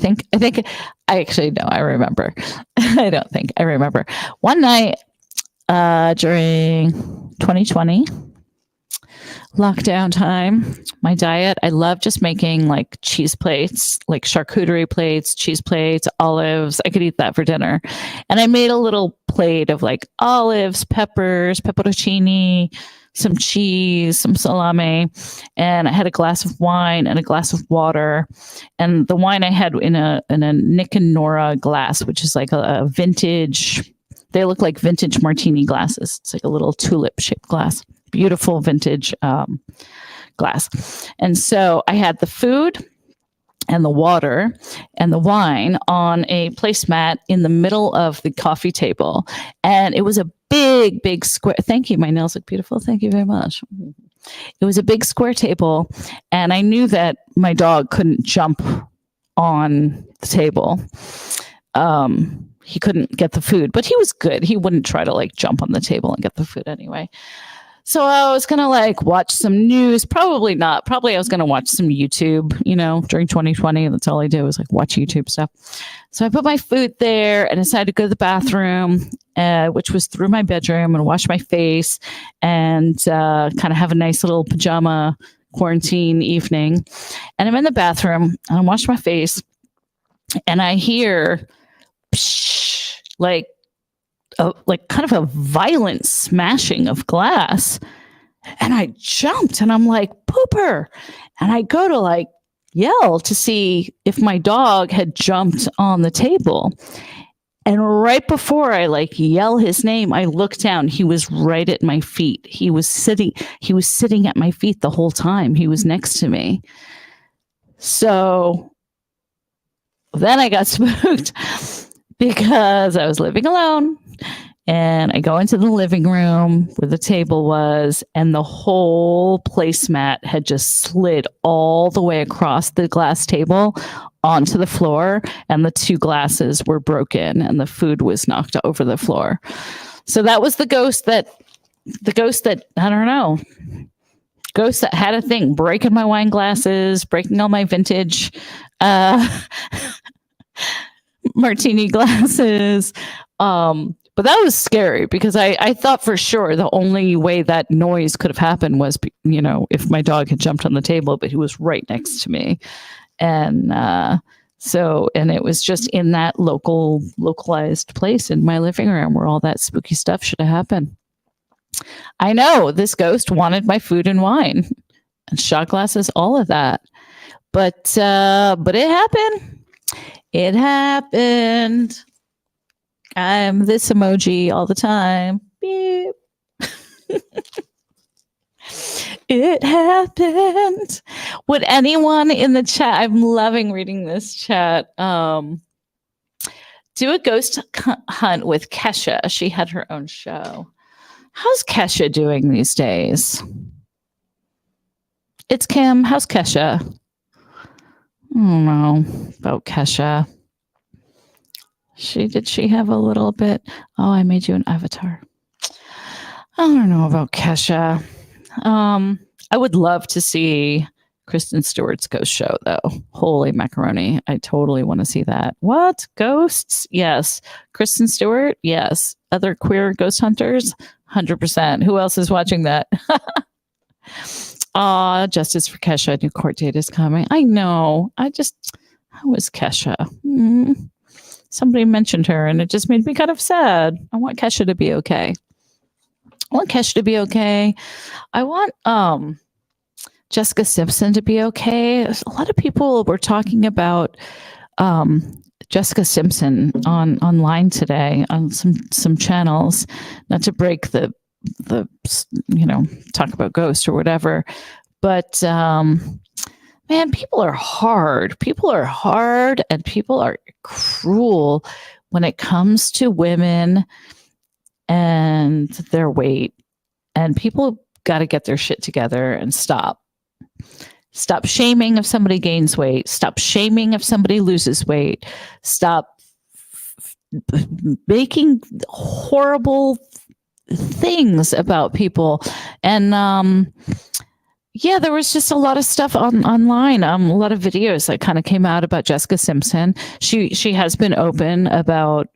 remember. I don't think I remember. One night, during 2020 lockdown time, my diet, I love just making like cheese plates, like charcuterie plates, cheese plates, olives. I could eat that for dinner. And I made a little plate of like olives, peppers, pepperoncini, some cheese, some salami, and I had a glass of wine and a glass of water. And the wine I had in a Nick and Nora glass, which is like a vintage. They look like vintage martini glasses. It's like a little tulip-shaped glass. Beautiful vintage glass. And so I had the food, and the water and the wine on a placemat in the middle of the coffee table. And it was a big, big square. Thank you. My nails look beautiful. Thank you very much. It was a big square table. And I knew that my dog couldn't jump on the table. He couldn't get the food, but he was good. He wouldn't try to like jump on the table and get the food anyway. So I was going to like watch some news. Probably not. Probably I was going to watch some YouTube, during 2020. That's all I did was like watch YouTube stuff. So I put my food there and decided to go to the bathroom, which was through my bedroom, and wash my face and kind of have a nice little pajama quarantine evening. And I'm in the bathroom and I wash my face and I hear psh, like kind of a violent smashing of glass. And I jumped and I'm like, pooper. And I go to like yell to see if my dog had jumped on the table. And right before I like yell his name, I look down. He was right at my feet. He was sitting at my feet the whole time. He was next to me. So then I got spooked because I was living alone. And I go into the living room where the table was, and the whole placemat had just slid all the way across the glass table onto the floor, and the 2 glasses were broken and the food was knocked over the floor. So that was the ghost that I don't know. Ghost that had a thing, breaking my wine glasses, breaking all my vintage martini glasses. But that was scary because I thought for sure the only way that noise could have happened was, if my dog had jumped on the table, but he was right next to me. And and it was just in that localized place in my living room where all that spooky stuff should have happened. I know this ghost wanted my food and wine and shot glasses, all of that. But it happened. It happened. I'm this emoji all the time. Beep. It happened. Would anyone in the chat, I'm loving reading this chat, do a ghost hunt with Kesha? She had her own show. How's Kesha doing these days? It's Kim. How's Kesha? I don't know about Kesha. Did she have a little bit? Oh, I made you an avatar. I don't know about Kesha. I would love to see Kristen Stewart's ghost show, though. Holy macaroni. I totally want to see that. What? Ghosts? Yes. Kristen Stewart? Yes. Other queer ghost hunters? 100%. Who else is watching that? Justice for Kesha. New court date is coming. I know. How is Kesha? Somebody mentioned her and it just made me kind of sad. I want Kesha to be okay. I want Jessica Simpson to be okay. A lot of people were talking about Jessica Simpson online today on some channels. Not to break the talk about ghosts or whatever, but man, people are hard. And people are cruel when it comes to women and their weight. And people got to get their shit together and stop. Stop shaming if somebody gains weight. Stop shaming if somebody loses weight. Stop making horrible things about people. And there was just a lot of stuff online, a lot of videos that kind of came out about Jessica Simpson. She has been open about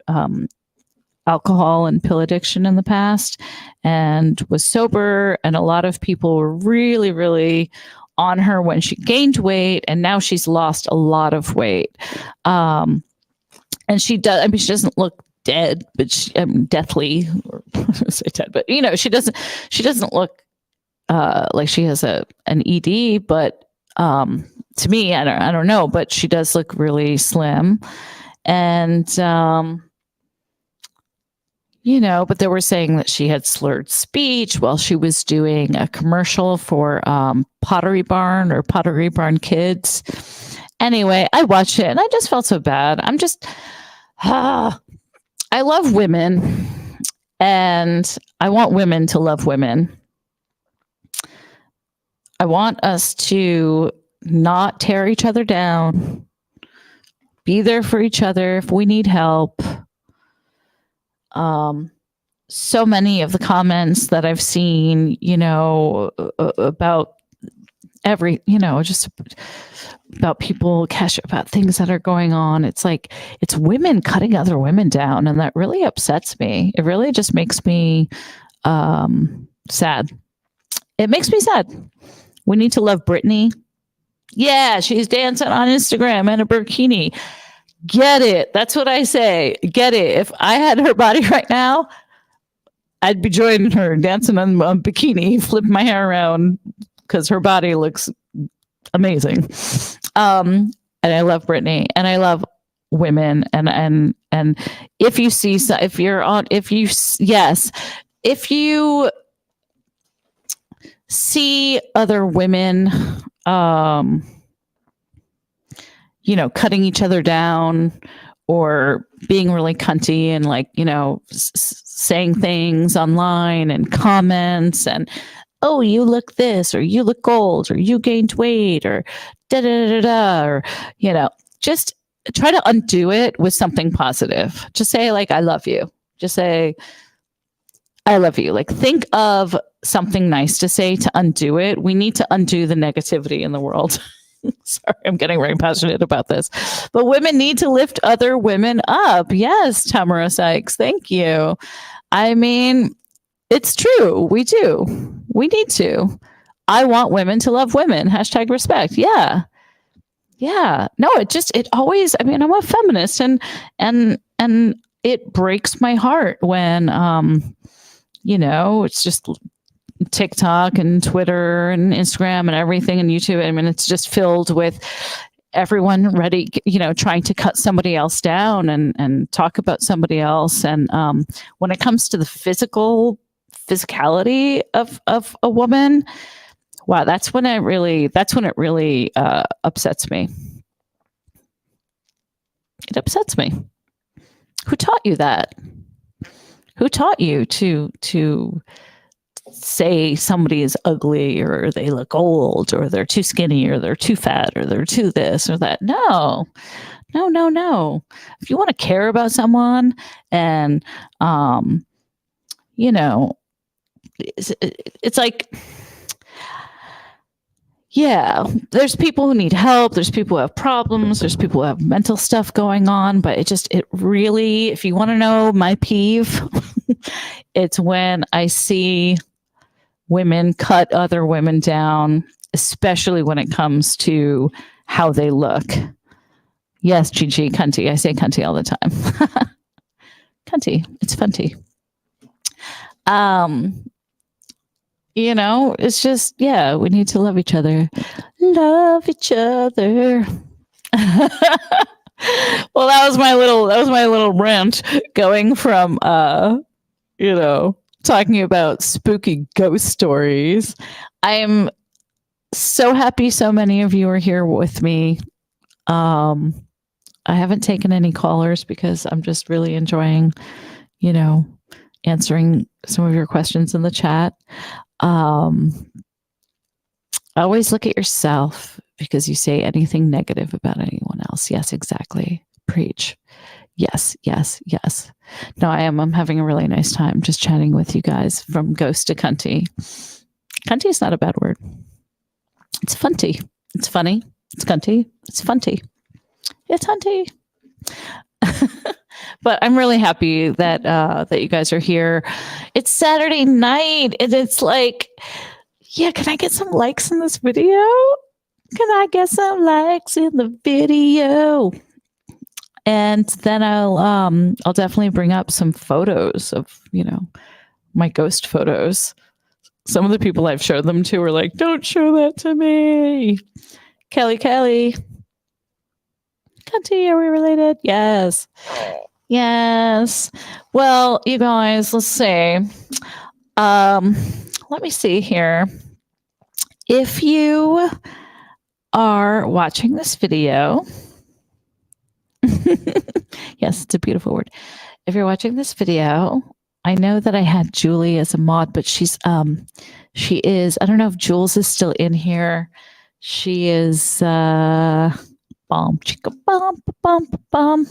alcohol and pill addiction in the past and was sober. And a lot of people were really, really on her when she gained weight. And now she's lost a lot of weight. And she doesn't look dead, but deathly, or say dead, but she doesn't look like she has an ED, but to me, I don't know, but she does look really slim. And but they were saying that she had slurred speech while she was doing a commercial for Pottery Barn or Pottery Barn Kids. Anyway, I watched it and I just felt so bad. I love women and I want women to love women. I want us to not tear each other down, be there for each other if we need help. So many of the comments that I've seen, about just about people, about things that are going on. It's like, it's women cutting other women down. And that really upsets me. It really just makes me sad. It makes me sad. We need to love Britney. Yeah, she's dancing on Instagram in a bikini. Get it. That's what I say. Get it. If I had her body right now, I'd be joining her dancing on a bikini, flipping my hair around because her body looks amazing. And I love Britney and I love women. And if you see, if you see other women, cutting each other down or being really cunty and saying things online and comments and, oh, you look this, or you look old, or you gained weight, or da da da da, or just try to undo it with something positive. Just say I love you. Just say I love you. Think of something nice to say to undo it. We need to undo the negativity in the world. Sorry, I'm getting very passionate about this. But women need to lift other women up. Yes, Tamara Sykes, thank you. I mean, it's true. We do. We need to. I want women to love women. # respect. Yeah. Yeah. No, it always, I'm a feminist and it breaks my heart when, it's just TikTok and Twitter and Instagram and everything and YouTube. It's just filled with everyone ready, trying to cut somebody else down and talk about somebody else. And when it comes to the physicality of a woman, wow, that's when it really upsets me. It upsets me. Who taught you that? Who taught you to say somebody is ugly or they look old or they're too skinny or they're too fat or they're too this or that? No. If you want to care about someone and, it's like, yeah, there's people who need help. There's people who have problems. There's people who have mental stuff going on. But it really, if you want to know my peeve, it's when I see women cut other women down, especially when it comes to how they look. Yes, Gigi, cunty. I say cunty all the time. Cunty. It's funty. It's just, yeah, we need to love each other. Love each other. Well, that was my little rant going from, talking about spooky ghost stories. I am so happy so many of you are here with me. I haven't taken any callers because I'm just really enjoying, answering some of your questions in the chat. Always look at yourself because you say anything negative about anyone else. Yes, exactly. Preach. Yes. No, I'm having a really nice time just chatting with you guys from ghost to cunty. Cunty is not a bad word. It's funty. It's funny. It's cunty. It's funty. It's hunty. But I'm really happy that you guys are here. It's Saturday night, and it's like, yeah, can I get some likes in this video? Can I get some likes in the video? And then I'll definitely bring up some photos of, my ghost photos. Some of the people I've showed them to are like, don't show that to me. Kelly. Cunty, are we related? Yes. Well, you guys, let's see. Let me see here. If you are watching this video, yes, it's a beautiful word. If you're watching this video, I know that I had Julie as a mod, but she is, I don't know if Jules is still in here. She is, bomb, chicka, bomb, bomb, bomb.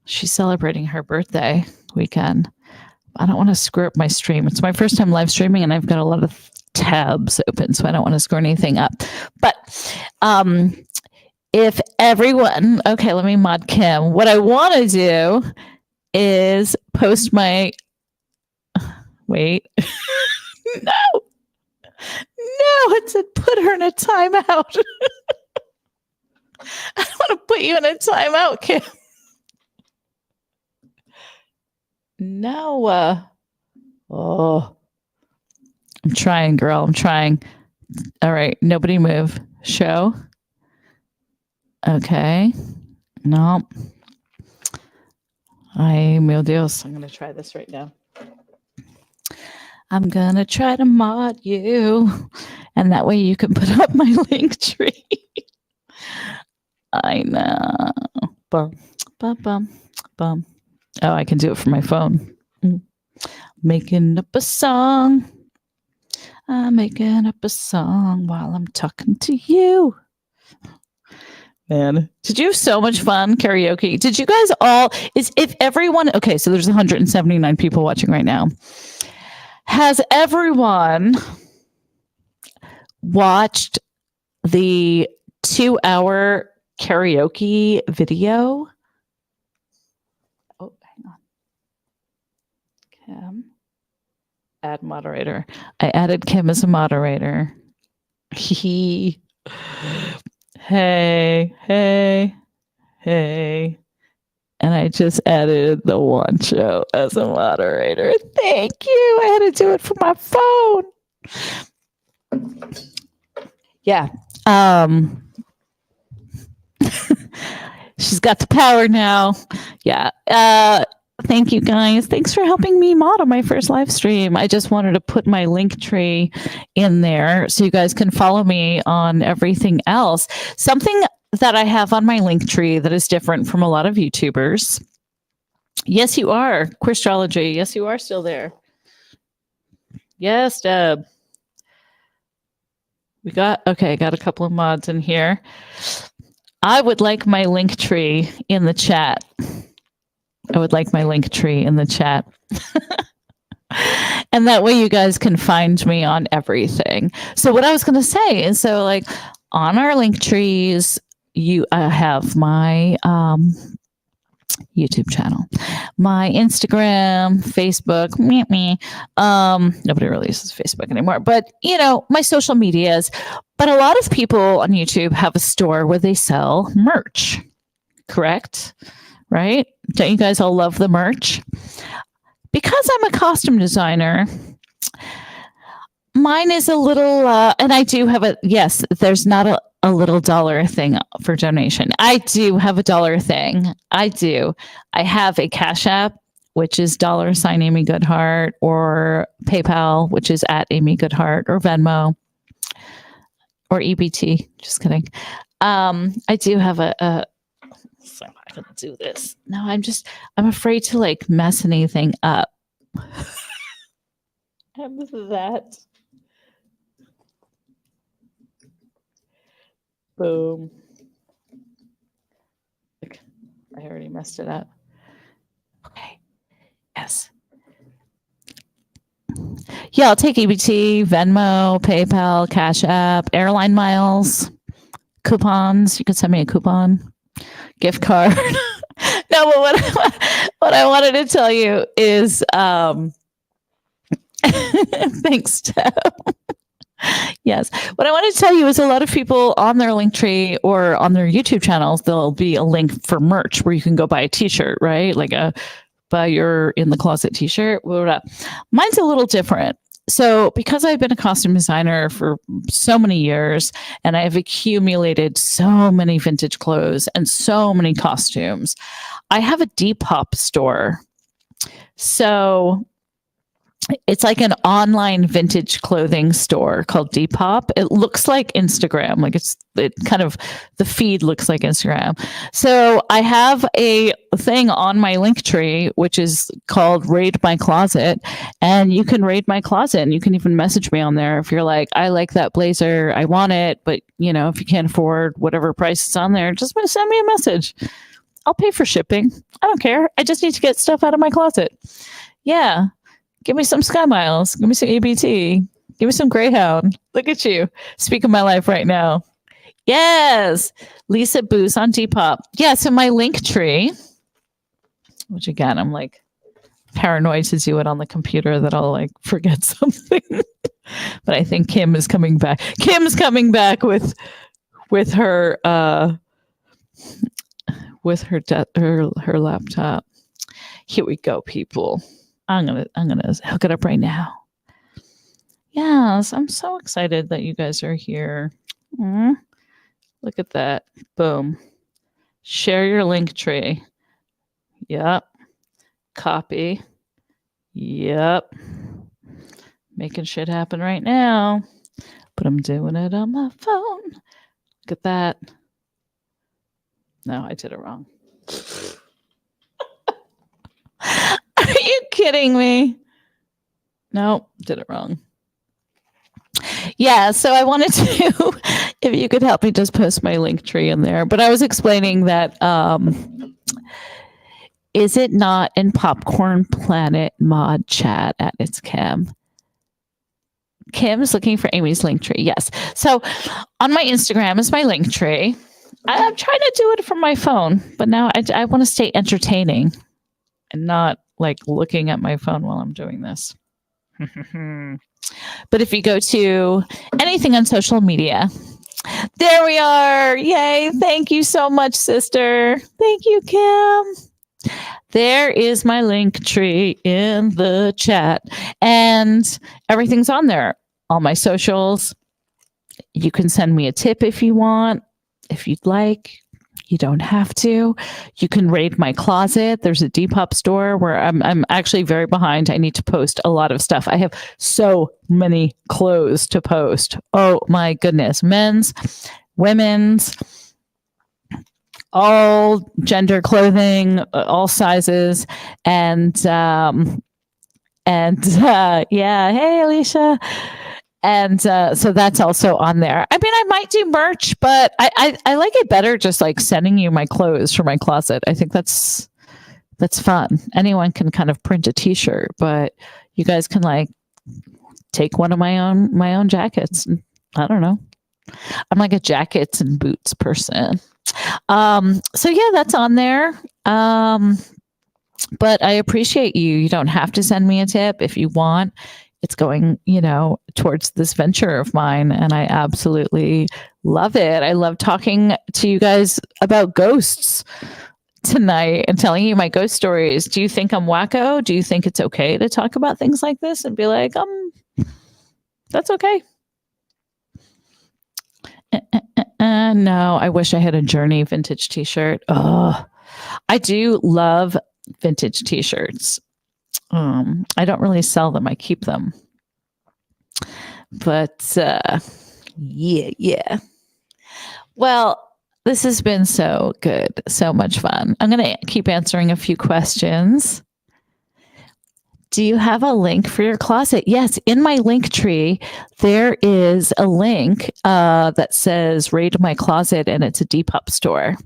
She's celebrating her birthday weekend. I don't want to screw up my stream. It's my first time live streaming and I've got a lot of tabs open, so I don't want to screw anything up. But if everyone, okay, let me mod Kim. What I want to do is post my, wait, no, it said put her in a timeout. I don't want to put you in a timeout, Kim. No. Oh, I'm trying, girl. I'm trying. All right. Nobody move. Show. Okay. No. Ay, meu Dios. I'm going to try this right now. I'm going to try to mod you. And that way you can put up my link tree. I know. Bum, bum, bum, bum. Oh, I can do it from my phone. Making up a song. I'm making up a song while I'm talking to you. Man, did you have so much fun karaoke? Did you guys all, if everyone, okay, so there's 179 people watching right now. Has everyone watched the 2-hour karaoke video? Oh, hang on. Kim. Add moderator. I added Kim as a moderator. Hey. And I just added the one show as a moderator. Thank you. I had to do it from my phone. Yeah. She's got the power now. Yeah. Thank you guys. Thanks for helping me mod on my first live stream. I just wanted to put my link tree in there so you guys can follow me on everything else. Something that I have on my link tree that is different from a lot of YouTubers. Yes, you are. Queerstrology. Yes, you are still there. Yes, Deb. Got a couple of mods in here. I would like my link tree in the chat. And that way you guys can find me on everything. So what I was going to say is, so like on our link trees, I have my YouTube channel, my Instagram, Facebook, nobody really uses Facebook anymore, but my social medias. But a lot of people on YouTube have a store where they sell merch, correct? Right? Don't you guys all love the merch? Because I'm a costume designer, mine is a little, and I do have yes, there's not a little dollar thing for donation. I do have a dollar thing. I do. I have a Cash App, which is $ Amy Goodhart, or PayPal, which is at Amy Goodhart, or Venmo, or EBT. Just kidding. I do have a so I can do this. No, I'm afraid to like mess anything up. Have that. Boom. I already messed it up. Okay. Yes. Yeah, I'll take EBT, Venmo, PayPal, Cash App, airline miles, coupons. You can send me a coupon. Gift card. No, but what I wanted to tell you is thanks, Deb. Yes. What I wanted to tell you is a lot of people on their link tree or on their YouTube channels, there'll be a link for merch where you can go buy a t-shirt, right? Like buy your In the Closet t-shirt. Mine's a little different. So because I've been a costume designer for so many years and I've accumulated so many vintage clothes and so many costumes, I have a Depop store. So It's like an online vintage clothing store called Depop. It looks like Instagram. Like it kind of, the feed looks like Instagram. So I have a thing on my link tree, which is called Raid My Closet. And you can raid my closet and you can even message me on there if you're like, I like that blazer. I want it. But if you can't afford whatever price it's on there, just send me a message. I'll pay for shipping. I don't care. I just need to get stuff out of my closet. Yeah. Give me some Sky Miles. Give me some ABT. Give me some Greyhound. Look at you. Speaking my life right now. Yes. Lisa Booz on Depop. Yeah. So my link tree, which again, I'm like paranoid to do it on the computer that I'll like forget something. But I think Kim is coming back. Kim's coming back with her her laptop. Here we go, people. I'm gonna hook it up right now. Yes, I'm so excited that you guys are here. Look at that. Boom. Share your link tree. Yep. Copy. Yep. Making shit happen right now. But I'm doing it on my phone. Look at that. No, I did it wrong. Are you kidding me? Nope, did it wrong. Yeah, so I wanted to, if you could help me just post my link tree in there. But I was explaining that, is it not in Popcorn Planet mod chat at its Kim? Kim's looking for Amy's link tree. Yes. So on my Instagram is my link tree. I'm trying to do it from my phone, but now I want to stay entertaining and not like looking at my phone while I'm doing this. But if you go to anything on social media, there we are. Yay. Thank you so much, sister. Thank you, Kim. There is my link tree in the chat and everything's on there. All my socials. You can send me a tip if you want, if you'd like. You don't have to. You can raid my closet. There's a Depop store where I'm actually very behind. I need to post a lot of stuff. I have so many clothes to post. Oh my goodness. Men's, women's, all gender clothing, all sizes. Yeah. Hey, Alicia. And so that's also on there. I mean, I might do merch, but I like it better just like sending you my clothes from my closet. I think that's fun. Anyone can kind of print a t-shirt, but you guys can like take one of my own jackets. I don't know. I'm like a jackets and boots person. So yeah, that's on there. But I appreciate you. You don't have to send me a tip if you want. It's going, towards this venture of mine. And I absolutely love it. I love talking to you guys about ghosts tonight and telling you my ghost stories. Do you think I'm wacko? Do you think it's okay to talk about things like this and be like, that's okay? No, I wish I had a Journey vintage t-shirt. Oh, I do love vintage t-shirts. I don't really sell them. I keep them. But yeah. Well, this has been so good. So much fun. I'm going to keep answering a few questions. Do you have a link for your closet? Yes. In my link tree, there is a link that says Raid My Closet, and it's a Depop store.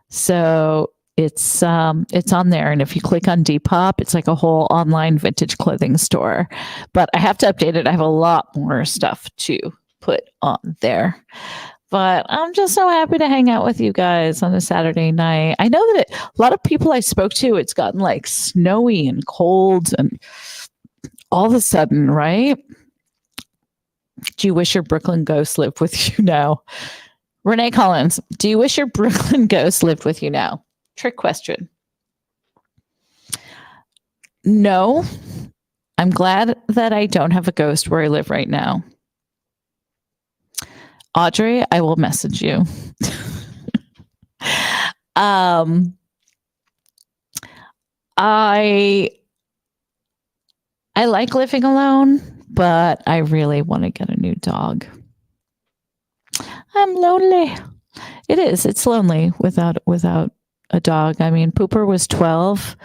So it's on there. And if you click on Depop, it's like a whole online vintage clothing store. But I have to update it. I have a lot more stuff to put on there. But I'm just so happy to hang out with you guys on a Saturday night. I know that a lot of people I spoke to, it's gotten like snowy and cold and all of a sudden, right? Do you wish your Brooklyn ghost lived with you now? Renee Collins, do you wish your Brooklyn ghost lived with you now? Trick question. No, I'm glad that I don't have a ghost where I live right now. Audrey, I will message you. I I like living alone, but I really want to get a new dog. I'm lonely. It is. It's lonely without a dog. I mean, Pooper was 12.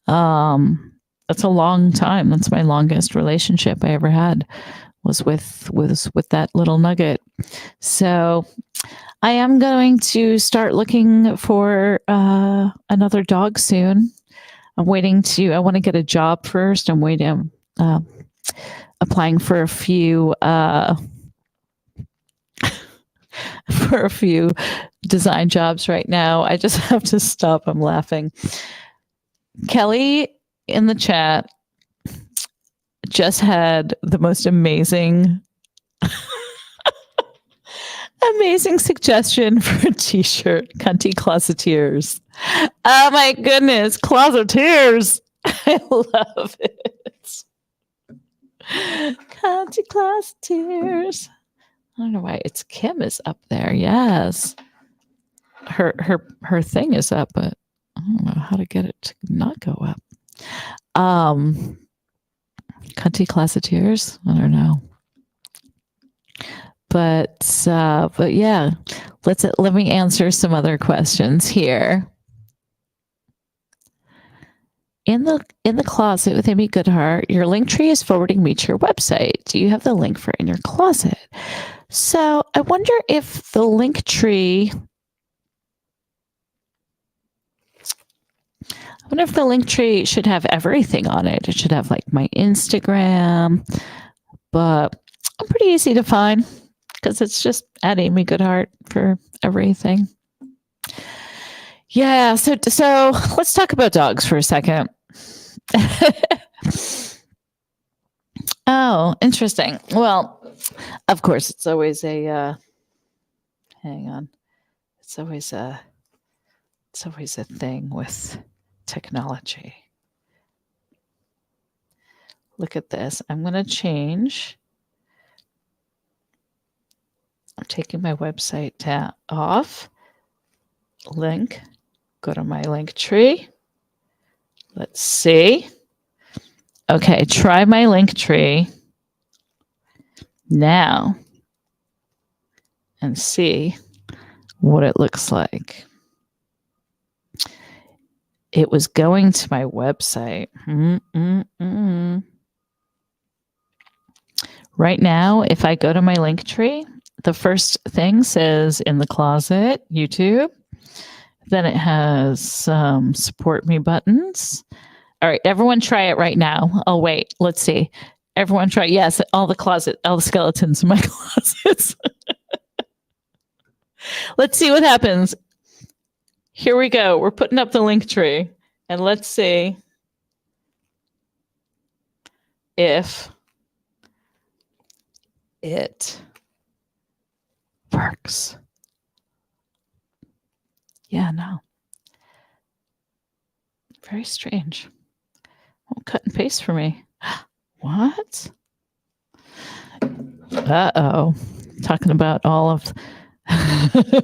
That's a long time. That's my longest relationship I ever had was with that little nugget. So I am going to start looking for another dog soon. I want to get a job first. I'm waiting, applying for a few, for a few design jobs right now. I just have to stop. I'm laughing. Kelly in the chat just had the most amazing suggestion for a t-shirt. Cunty closeteers. Oh my goodness, closeteers. I love it. Cunty closeteers. I don't know why it's Kim is up there. Yes. Her thing is up, but I don't know how to get it to not go up. Cunty closeteers. I don't know. But yeah, let me answer some other questions here. In the closet with Amy Goodhart, your link tree is forwarding me to your website. Do you have the link for in your closet? So I wonder if the link tree. Should have everything on it. It should have like my Instagram, but I'm pretty easy to find because it's just at Amy Goodhart for everything. Yeah, so let's talk about dogs for a second. Oh, interesting. Well, of course, it's always a hang on. It's always a thing with technology. Look at this. I'm going to change. I'm taking my website tab off. Link. Go to my link tree. Let's see. Okay, try my link tree now and see what it looks like. It was going to my website. Right now, if I go to my link tree, the first thing says in the closet, YouTube. Then it has some support me buttons. All right, everyone try it right now. Oh, wait, let's see. Everyone try. Yes, all the skeletons in my closets. Let's see what happens. Here we go. We're putting up the link tree. And let's see if it works. Yeah, no. Very strange. Won't cut and paste for me. What? Uh-oh. Talking about all of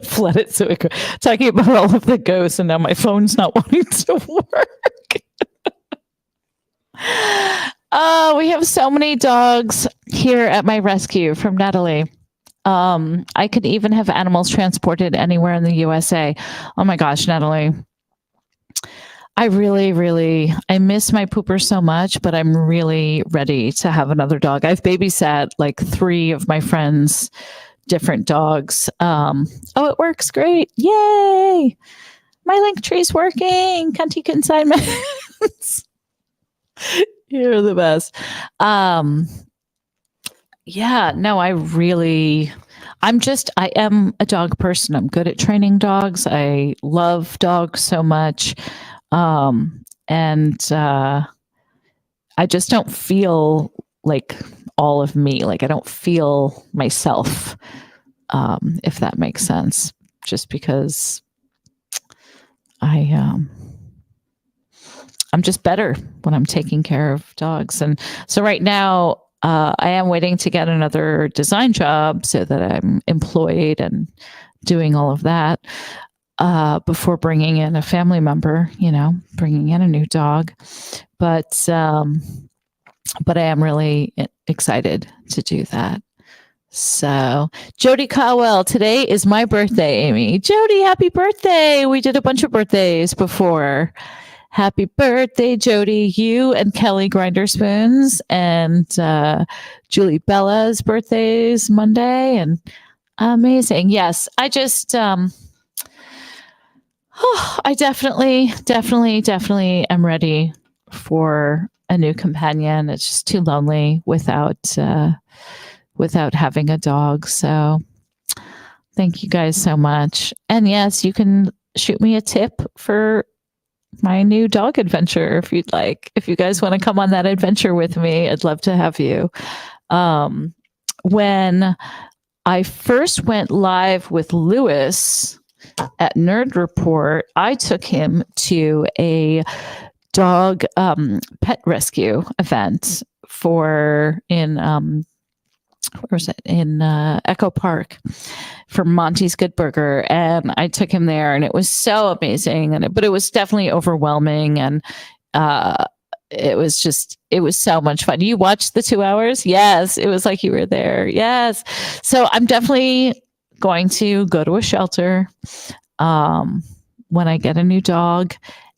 flood it so it talking about all of the ghosts, and now my phone's not wanting to work. Oh, we have so many dogs here at my rescue from Natalie. I could even have animals transported anywhere in the USA. Oh my gosh, Natalie. I miss my Pooper so much, but I'm really ready to have another dog. I've babysat like 3 of my friends' different dogs. Oh, it works great. Yay. My link tree's working. Cunty consignments. You're the best. Yeah, no, I am a dog person. I'm good at training dogs. I love dogs so much. And I just don't feel like all of me. Like I don't feel myself, if that makes sense, just because I'm just better when I'm taking care of dogs. And so right now, I am waiting to get another design job so that I'm employed and doing all of that before bringing in a family member, bringing in a new dog. But but I am really excited to do that. So, Jody Caldwell, today is my birthday, Amy. Jody, happy birthday. We did a bunch of birthdays before. Happy birthday, Jody. You and Kelly Grinderspoons and Julie Bella's birthdays Monday. And amazing. Yes, I just, I definitely am ready for a new companion. It's just too lonely without having a dog. So thank you guys so much. And yes, you can shoot me a tip for my new dog adventure if you'd like. If you guys want to come on that adventure with me, I'd love to have you. When I first went live with Lewis at Nerd Report, I took him to a dog pet rescue event in where was it? In Echo Park for Monty's Good Burger. And I took him there and it was so amazing. But it was definitely overwhelming. And it was so much fun. You watched the 2 hours? Yes. It was like you were there. Yes. So I'm definitely going to go to a shelter when I get a new dog.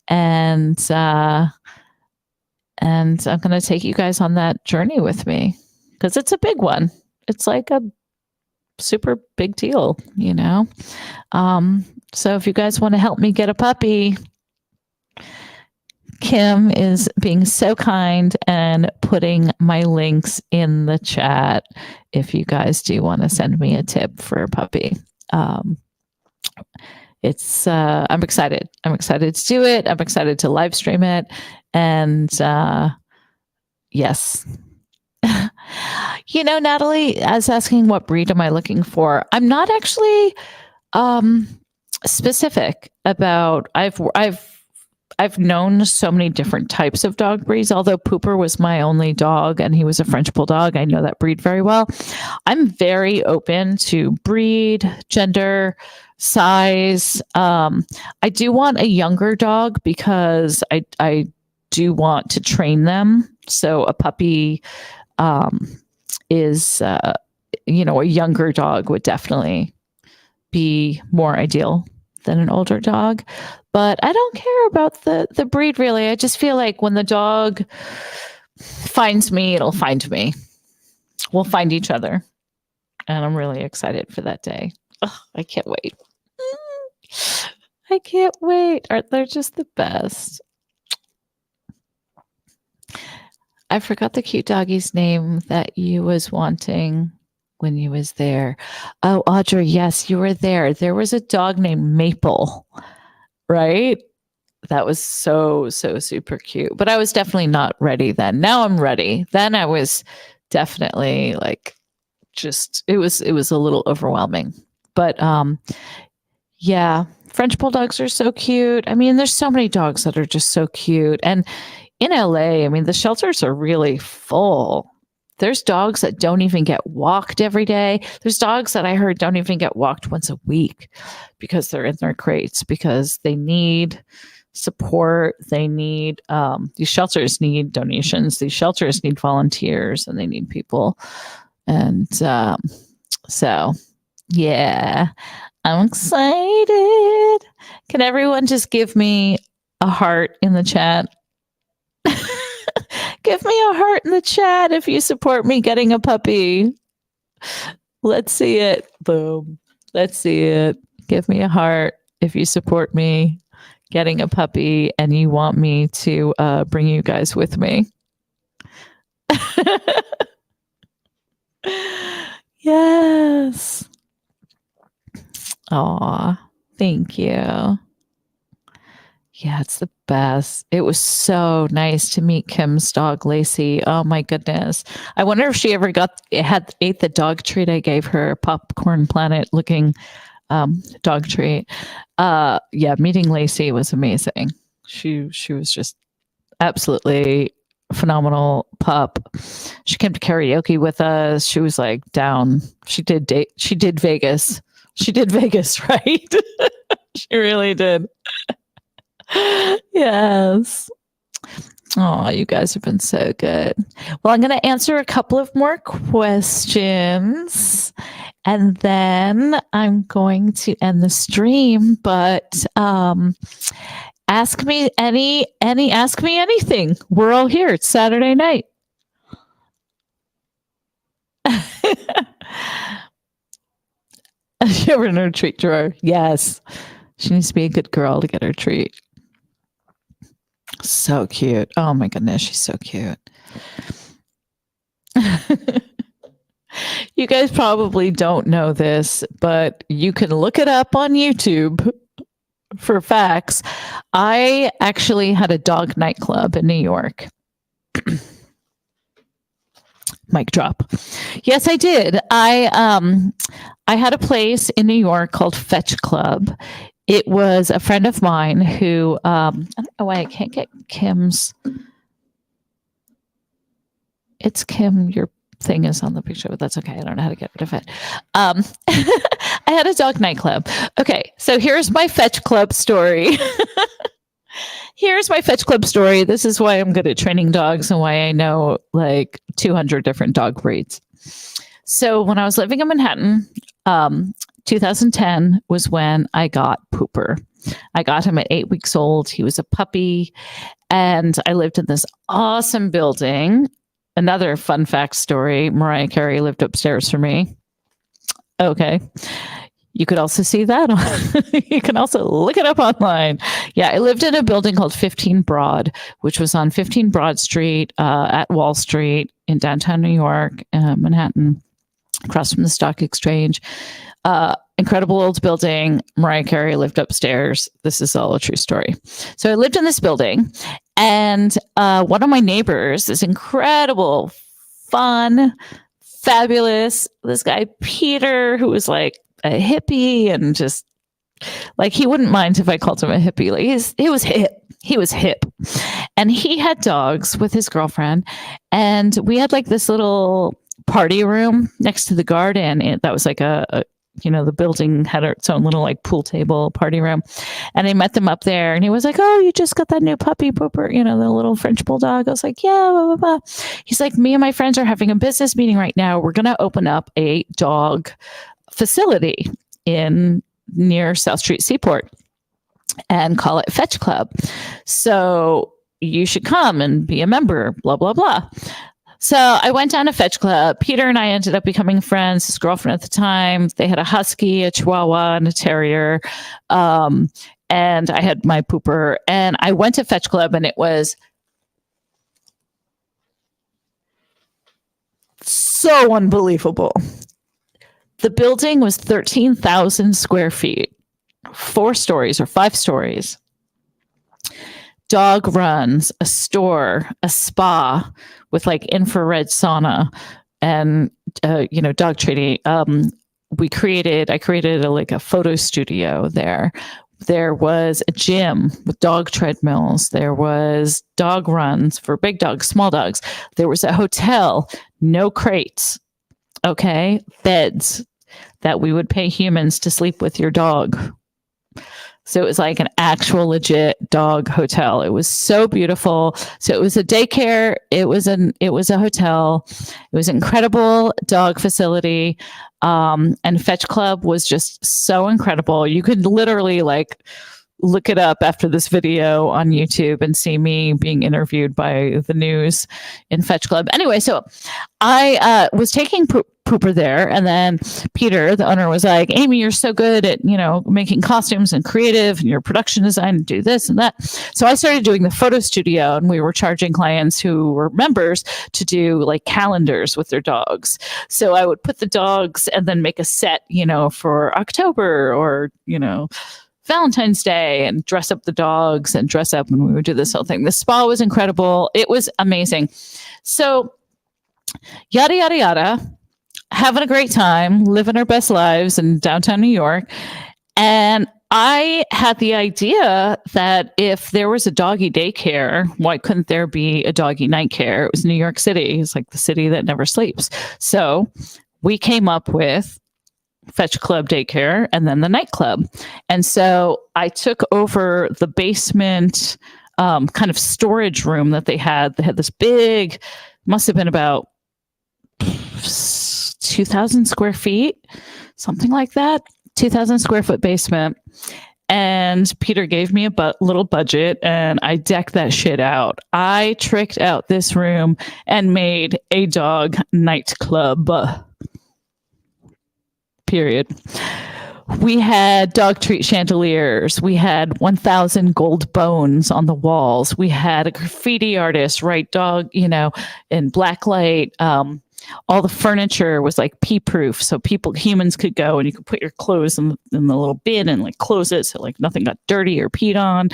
And I'm going to take you guys on that journey with me. Because it's a big one. It's like a super big deal, you know? So if you guys want to help me get a puppy, Kim is being so kind and putting my links in the chat if you guys do want to send me a tip for a puppy. I'm excited. I'm excited to do it. I'm excited to live stream it. And yes. You know, Natalie, I was asking what breed am I looking for? I'm not actually specific about. I've known so many different types of dog breeds. Although Pooper was my only dog and he was a French bulldog, I know that breed very well. I'm very open to breed, gender, size. I do want a younger dog because I do want to train them. So a puppy is a younger dog would definitely be more ideal than an older dog. But I don't care about the breed really. I just feel like when the dog finds me, it'll find me. We'll find each other. And I'm really excited for that day. Oh, I can't wait. I can't wait. They're just the best. I forgot the cute doggy's name that you was wanting when you was there. Oh, Audrey, yes, you were there. There was a dog named Maple, right? That was so super cute. But I was definitely not ready then. Now I'm ready. Then I was definitely like it was a little overwhelming. But yeah, French bulldogs are so cute. I mean, there's so many dogs that are just so cute. And in LA, I mean, the shelters are really full. There's dogs that don't even get walked every day. There's dogs that I heard don't even get walked once a week because they're in their crates because they need support. They need, these shelters need donations. These shelters need volunteers and they need people. And so, yeah, I'm excited. Can everyone just give me a heart in the chat? Give me a heart in the chat if you support me getting a puppy. Let's see it. Boom. Let's see it. Give me a heart if you support me getting a puppy and you want me to bring you guys with me. Yes. Aw, thank you. Yeah, it's the best. It was so nice to meet Kim's dog, Lacey. Oh my goodness. I wonder if she ever ate the dog treat I gave her, Popcorn Planet looking dog treat. Yeah, meeting Lacey was amazing. She was just absolutely phenomenal pup. She came to karaoke with us. She was like down. She did Vegas. She did Vegas, right? She really did. Yes. Oh, you guys have been so good. Well, I'm going to answer a couple of more questions and then I'm going to end the stream. But ask me ask me anything. We're all here. It's Saturday night. She ever in her treat drawer? Yes. She needs to be a good girl to get her treat. So cute. Oh my goodness, she's so cute. You guys probably don't know this, but you can look it up on YouTube for facts. I actually had a dog nightclub in New York. Mic drop. Yes, I did. I had a place in New York called Fetch Club. It was a friend of mine who I don't know why I can't get Kim's. It's Kim. Your thing is on the picture, but that's okay. I don't know how to get rid of it. I had a dog nightclub. Okay, so here's my Fetch Club story. Here's my Fetch Club story. This is why I'm good at training dogs and why I know like 200 different dog breeds. So when I was living in Manhattan, 2010 was when I got Pooper. I got him at 8 weeks old. He was a puppy. And I lived in this awesome building. Another fun fact story, Mariah Carey lived upstairs from me. Okay. You could also see that. You can also look it up online. Yeah, I lived in a building called 15 Broad, which was on 15 Broad Street at Wall Street in downtown New York, Manhattan, across from the Stock Exchange. Incredible old building. Mariah Carey lived upstairs. This is all a true story. So I lived in this building, and one of my neighbors, this incredible, fun, fabulous, this guy, Peter, who was like a hippie and just like, he wouldn't mind if I called him a hippie. Like he was hip. He was hip. And he had dogs with his girlfriend. And we had like this little party room next to the garden. That was like the building had its own little like pool table party room. And I met them up there and he was like, "Oh, you just got that new puppy Pooper, the little French bulldog." I was like, "Yeah, blah, blah, blah." He's like, "Me and my friends are having a business meeting right now. We're going to open up a dog facility near South Street Seaport and call it Fetch Club. So you should come and be a member, blah, blah, blah." So I went down to Fetch Club. Peter and I ended up becoming friends. His girlfriend at the time, they had a husky, a chihuahua, and a terrier. And I had my Pooper. And I went to Fetch Club, and it was so unbelievable. The building was 13,000 square feet, 4 stories or 5 stories. Dog runs, a store, a spa with like infrared sauna and, dog training. I created a photo studio there. There was a gym with dog treadmills. There was dog runs for big dogs, small dogs. There was a hotel, no crates. Okay. Beds that we would pay humans to sleep with your dog. So it was like an actual legit dog hotel. It was so beautiful. So it was a daycare. It was a hotel. It was an incredible dog facility. And Fetch Club was just so incredible. You could literally like look it up after this video on YouTube and see me being interviewed by the news in Fetch Club. Anyway, so I was taking Pooper there, and then Peter, the owner, was like, "Amy, you're so good at making costumes and creative, and your production design, and do this and that." So I started doing the photo studio, and we were charging clients who were members to do like calendars with their dogs. So I would put the dogs and then make a set, for October or Valentine's Day, and dress up the dogs and dress up, and we would do this whole thing. The spa was incredible. It was amazing. So yada, yada, yada, having a great time, living our best lives in downtown New York. And I had the idea that if there was a doggy daycare, why couldn't there be a doggy night care? It was New York City. It's like the city that never sleeps. So we came up with Fetch Club Daycare and then the nightclub. And so I took over the basement kind of storage room that they had. They had this big, must have been about 2,000 square feet, something like that, 2,000 square foot basement. And Peter gave me a little budget and I decked that shit out. I tricked out this room and made a dog nightclub. Period. We had dog treat chandeliers. We had 1,000 gold bones on the walls. We had a graffiti artist write dog, in black light. All the furniture was like pee proof. So humans could go and you could put your clothes in the little bin and like close it. So like nothing got dirty or peed on.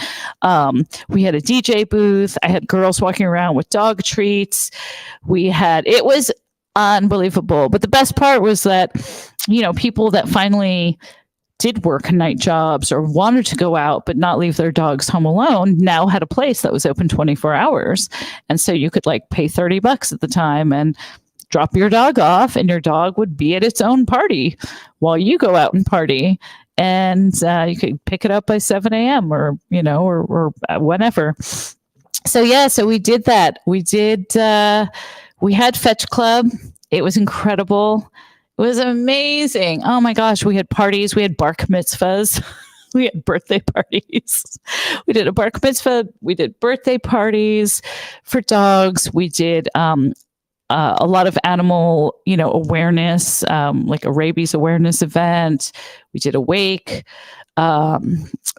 We had a DJ booth. I had girls walking around with dog treats. It was unbelievable. But the best part was that, people that finally did work night jobs or wanted to go out but not leave their dogs home alone now had a place that was open 24 hours. And so you could like pay $30 at the time and drop your dog off and your dog would be at its own party while you go out and party. And you could pick it up by 7 a.m. or whenever. So we did that. We had Fetch Club. It was incredible. It was amazing. Oh my gosh. We had parties. We had bar mitzvahs. We had birthday parties. We did a bar mitzvah. We did birthday parties for dogs. We did a lot of animal, awareness, like a rabies awareness event. We did a wake.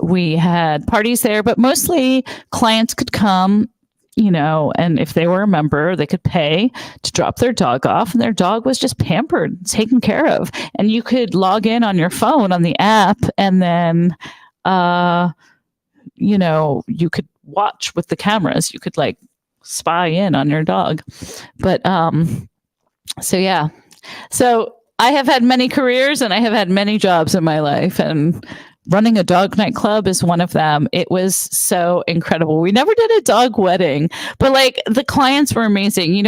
We had parties there, but mostly clients could come, and if they were a member, they could pay to drop their dog off and their dog was just pampered, taken care of. And you could log in on your phone on the app and then, you could watch with the cameras. You could like spy in on your dog. But, so I have had many careers and I have had many jobs in my life, and running a dog nightclub is one of them. It was so incredible. We never did a dog wedding, but like the clients were amazing.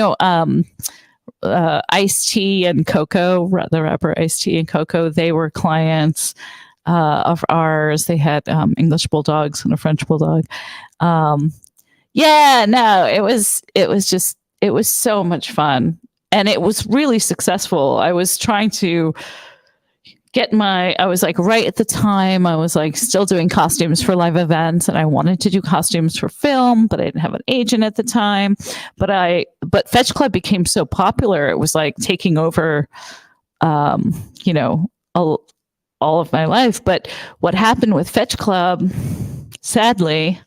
Ice-T and Coco, the rapper Ice-T and Coco, they were clients of ours. They had English bulldogs and a French bulldog. It was so much fun. And it was really successful. I was trying to I was like, right at the time, I was like still doing costumes for live events and I wanted to do costumes for film, but I didn't have an agent at the time. But Fetch Club became so popular. It was like taking over, all of my life. But what happened with Fetch Club, sadly,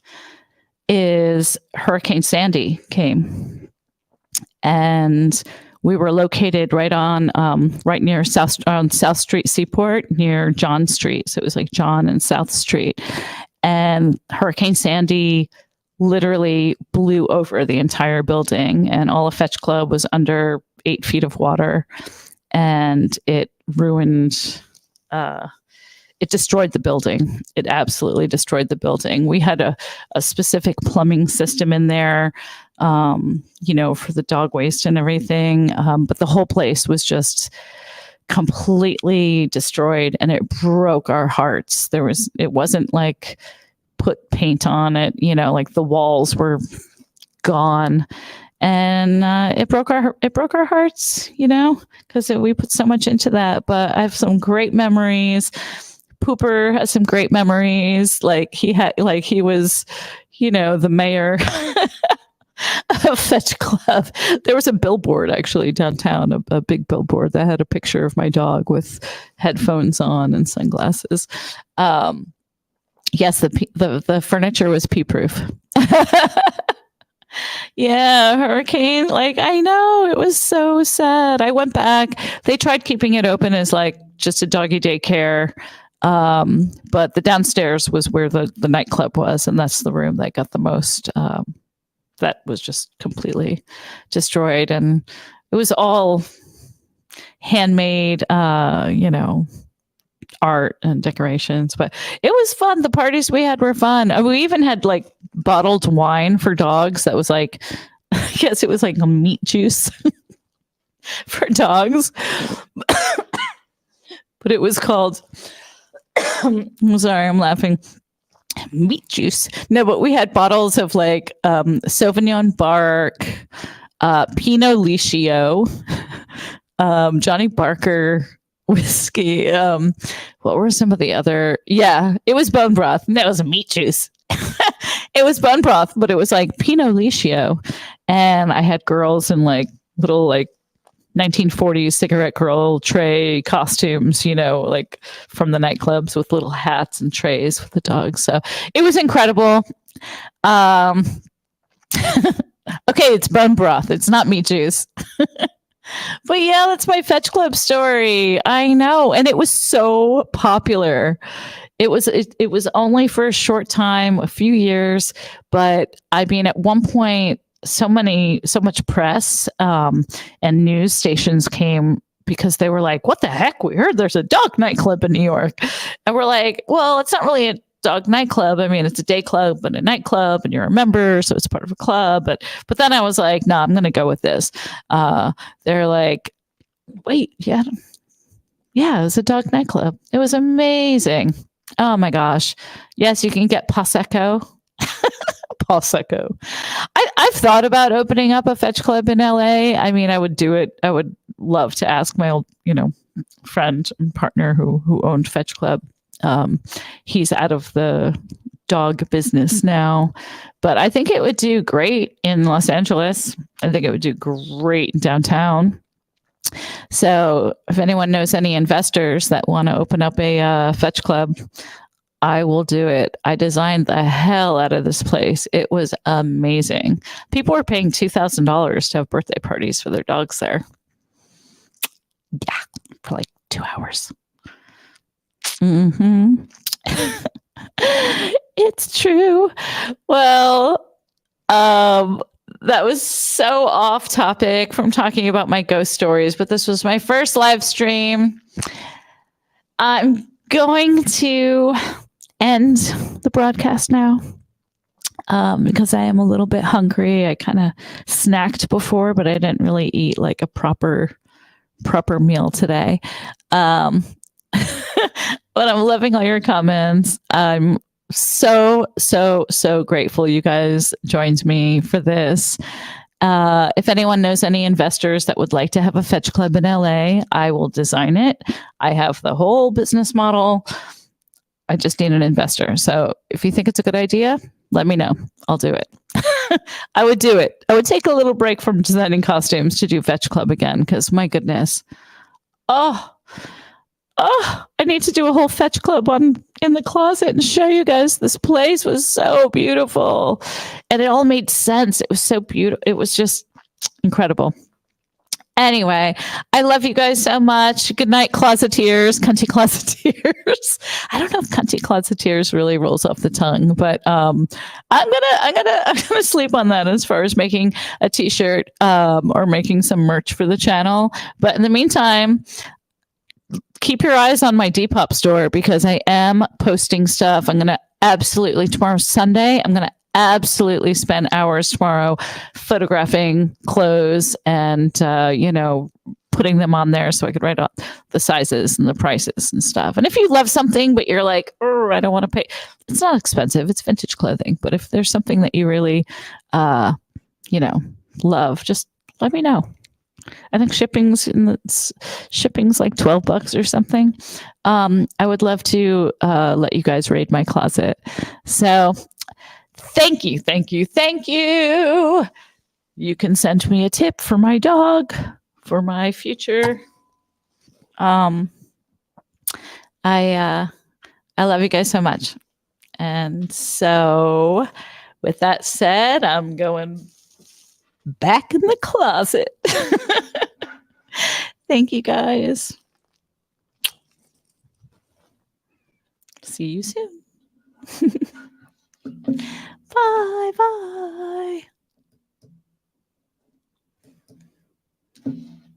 is Hurricane Sandy came, and we were located right near South Street Seaport, near John Street. So it was like John and South Street, and Hurricane Sandy literally blew over the entire building, and all of Fetch Club was under 8 feet of water, and it ruined. It destroyed the building. It absolutely destroyed the building. We had a specific plumbing system in there, for the dog waste and everything. But the whole place was just completely destroyed and it broke our hearts. It wasn't like put paint on it, like the walls were gone. And it broke our hearts, because we put so much into that. But I have some great memories. Pooper has some great memories. Like he was, the mayor of Fetch Club. There was a billboard actually downtown, a big billboard that had a picture of my dog with headphones on and sunglasses. Yes, the furniture was pee proof. Yeah, Hurricane. Like, I know, it was so sad. I went back. They tried keeping it open as like just a doggy daycare. But the downstairs was where the nightclub was, and that's the room that got the most. That was just completely destroyed, and it was all handmade, art and decorations. But it was fun. The parties we had were fun. We even had like bottled wine for dogs. That was like, I guess it was like a meat juice for dogs. But it was called. I'm sorry, I'm laughing. meat juice. No, but we had bottles of like Sauvignon Bark, Pinot Licio, Johnny Barker whiskey. What were some of the other? Yeah, it was bone broth. No, it was a meat juice. It was bone broth, but it was like Pinot Licio. And I had girls in like little like 1940s cigarette girl tray costumes, like from the nightclubs with little hats and trays with the dogs. So it was incredible. Um, okay, it's bone broth. It's not meat juice. But yeah, that's my Fetch Club story. I know. And it was so popular. It was only for a short time, a few years, but I mean, at one point, so much press and news stations came because they were like, "What the heck? We heard there's a dog nightclub in New York," and we're like, "Well, it's not really a dog nightclub. I mean, it's a day club, but a nightclub, and you're a member, so it's part of a club." But then I was like, "No, I'm going to go with this." They're like, "Wait, yeah, it was a dog nightclub. It was amazing." Oh my gosh. Yes, you can get Prosecco. Prosecco. I've thought about opening up a Fetch Club in LA. I mean, I would do it. I would love to ask my old, friend and partner who owned Fetch Club. He's out of the dog business now, but I think it would do great in Los Angeles. I think it would do great downtown. So if anyone knows any investors that want to open up a Fetch Club, I will do it. I designed the hell out of this place. It was amazing. People were paying $2,000 to have birthday parties for their dogs there. Yeah, for like 2 hours. Mm-hmm. It's true. Well, that was so off topic from talking about my ghost stories, but this was my first live stream. I'm going to end the broadcast now because I am a little bit hungry. I kind of snacked before, but I didn't really eat like a proper meal today. But I'm loving all your comments. I'm so grateful you guys joined me for this. If anyone knows any investors that would like to have a Fetch Club in LA, I will design it. I have the whole business model. I just need an investor. So if you think it's a good idea, let me know. I'll do it. I would do it. I would take a little break from designing costumes to do Fetch Club again because my goodness. Oh, I need to do a whole Fetch Club in the closet and show you guys. This place was so beautiful and it all made sense. It was so beautiful. It was just incredible. Anyway, I love you guys so much. Good night, closeteers, cunty closeteers. I don't know if cunty closeteers really rolls off the tongue, but I'm gonna sleep on that as far as making a t-shirt or making some merch for the channel. But in the meantime, keep your eyes on my Depop store because I am posting stuff. I'm going to absolutely, tomorrow's Sunday, I'm going to absolutely spend hours tomorrow photographing clothes and, putting them on there so I could write out the sizes and the prices and stuff. And if you love something, but you're like, oh, I don't want to pay, it's not expensive. It's vintage clothing. But if there's something that you really, love, just let me know. I think shipping's like $12 or something. I would love to let you guys raid my closet. So thank you. You can send me a tip for my dog for my future. I love you guys so much. And so with that said, I'm going back in the closet. Thank you guys. See you soon. Bye.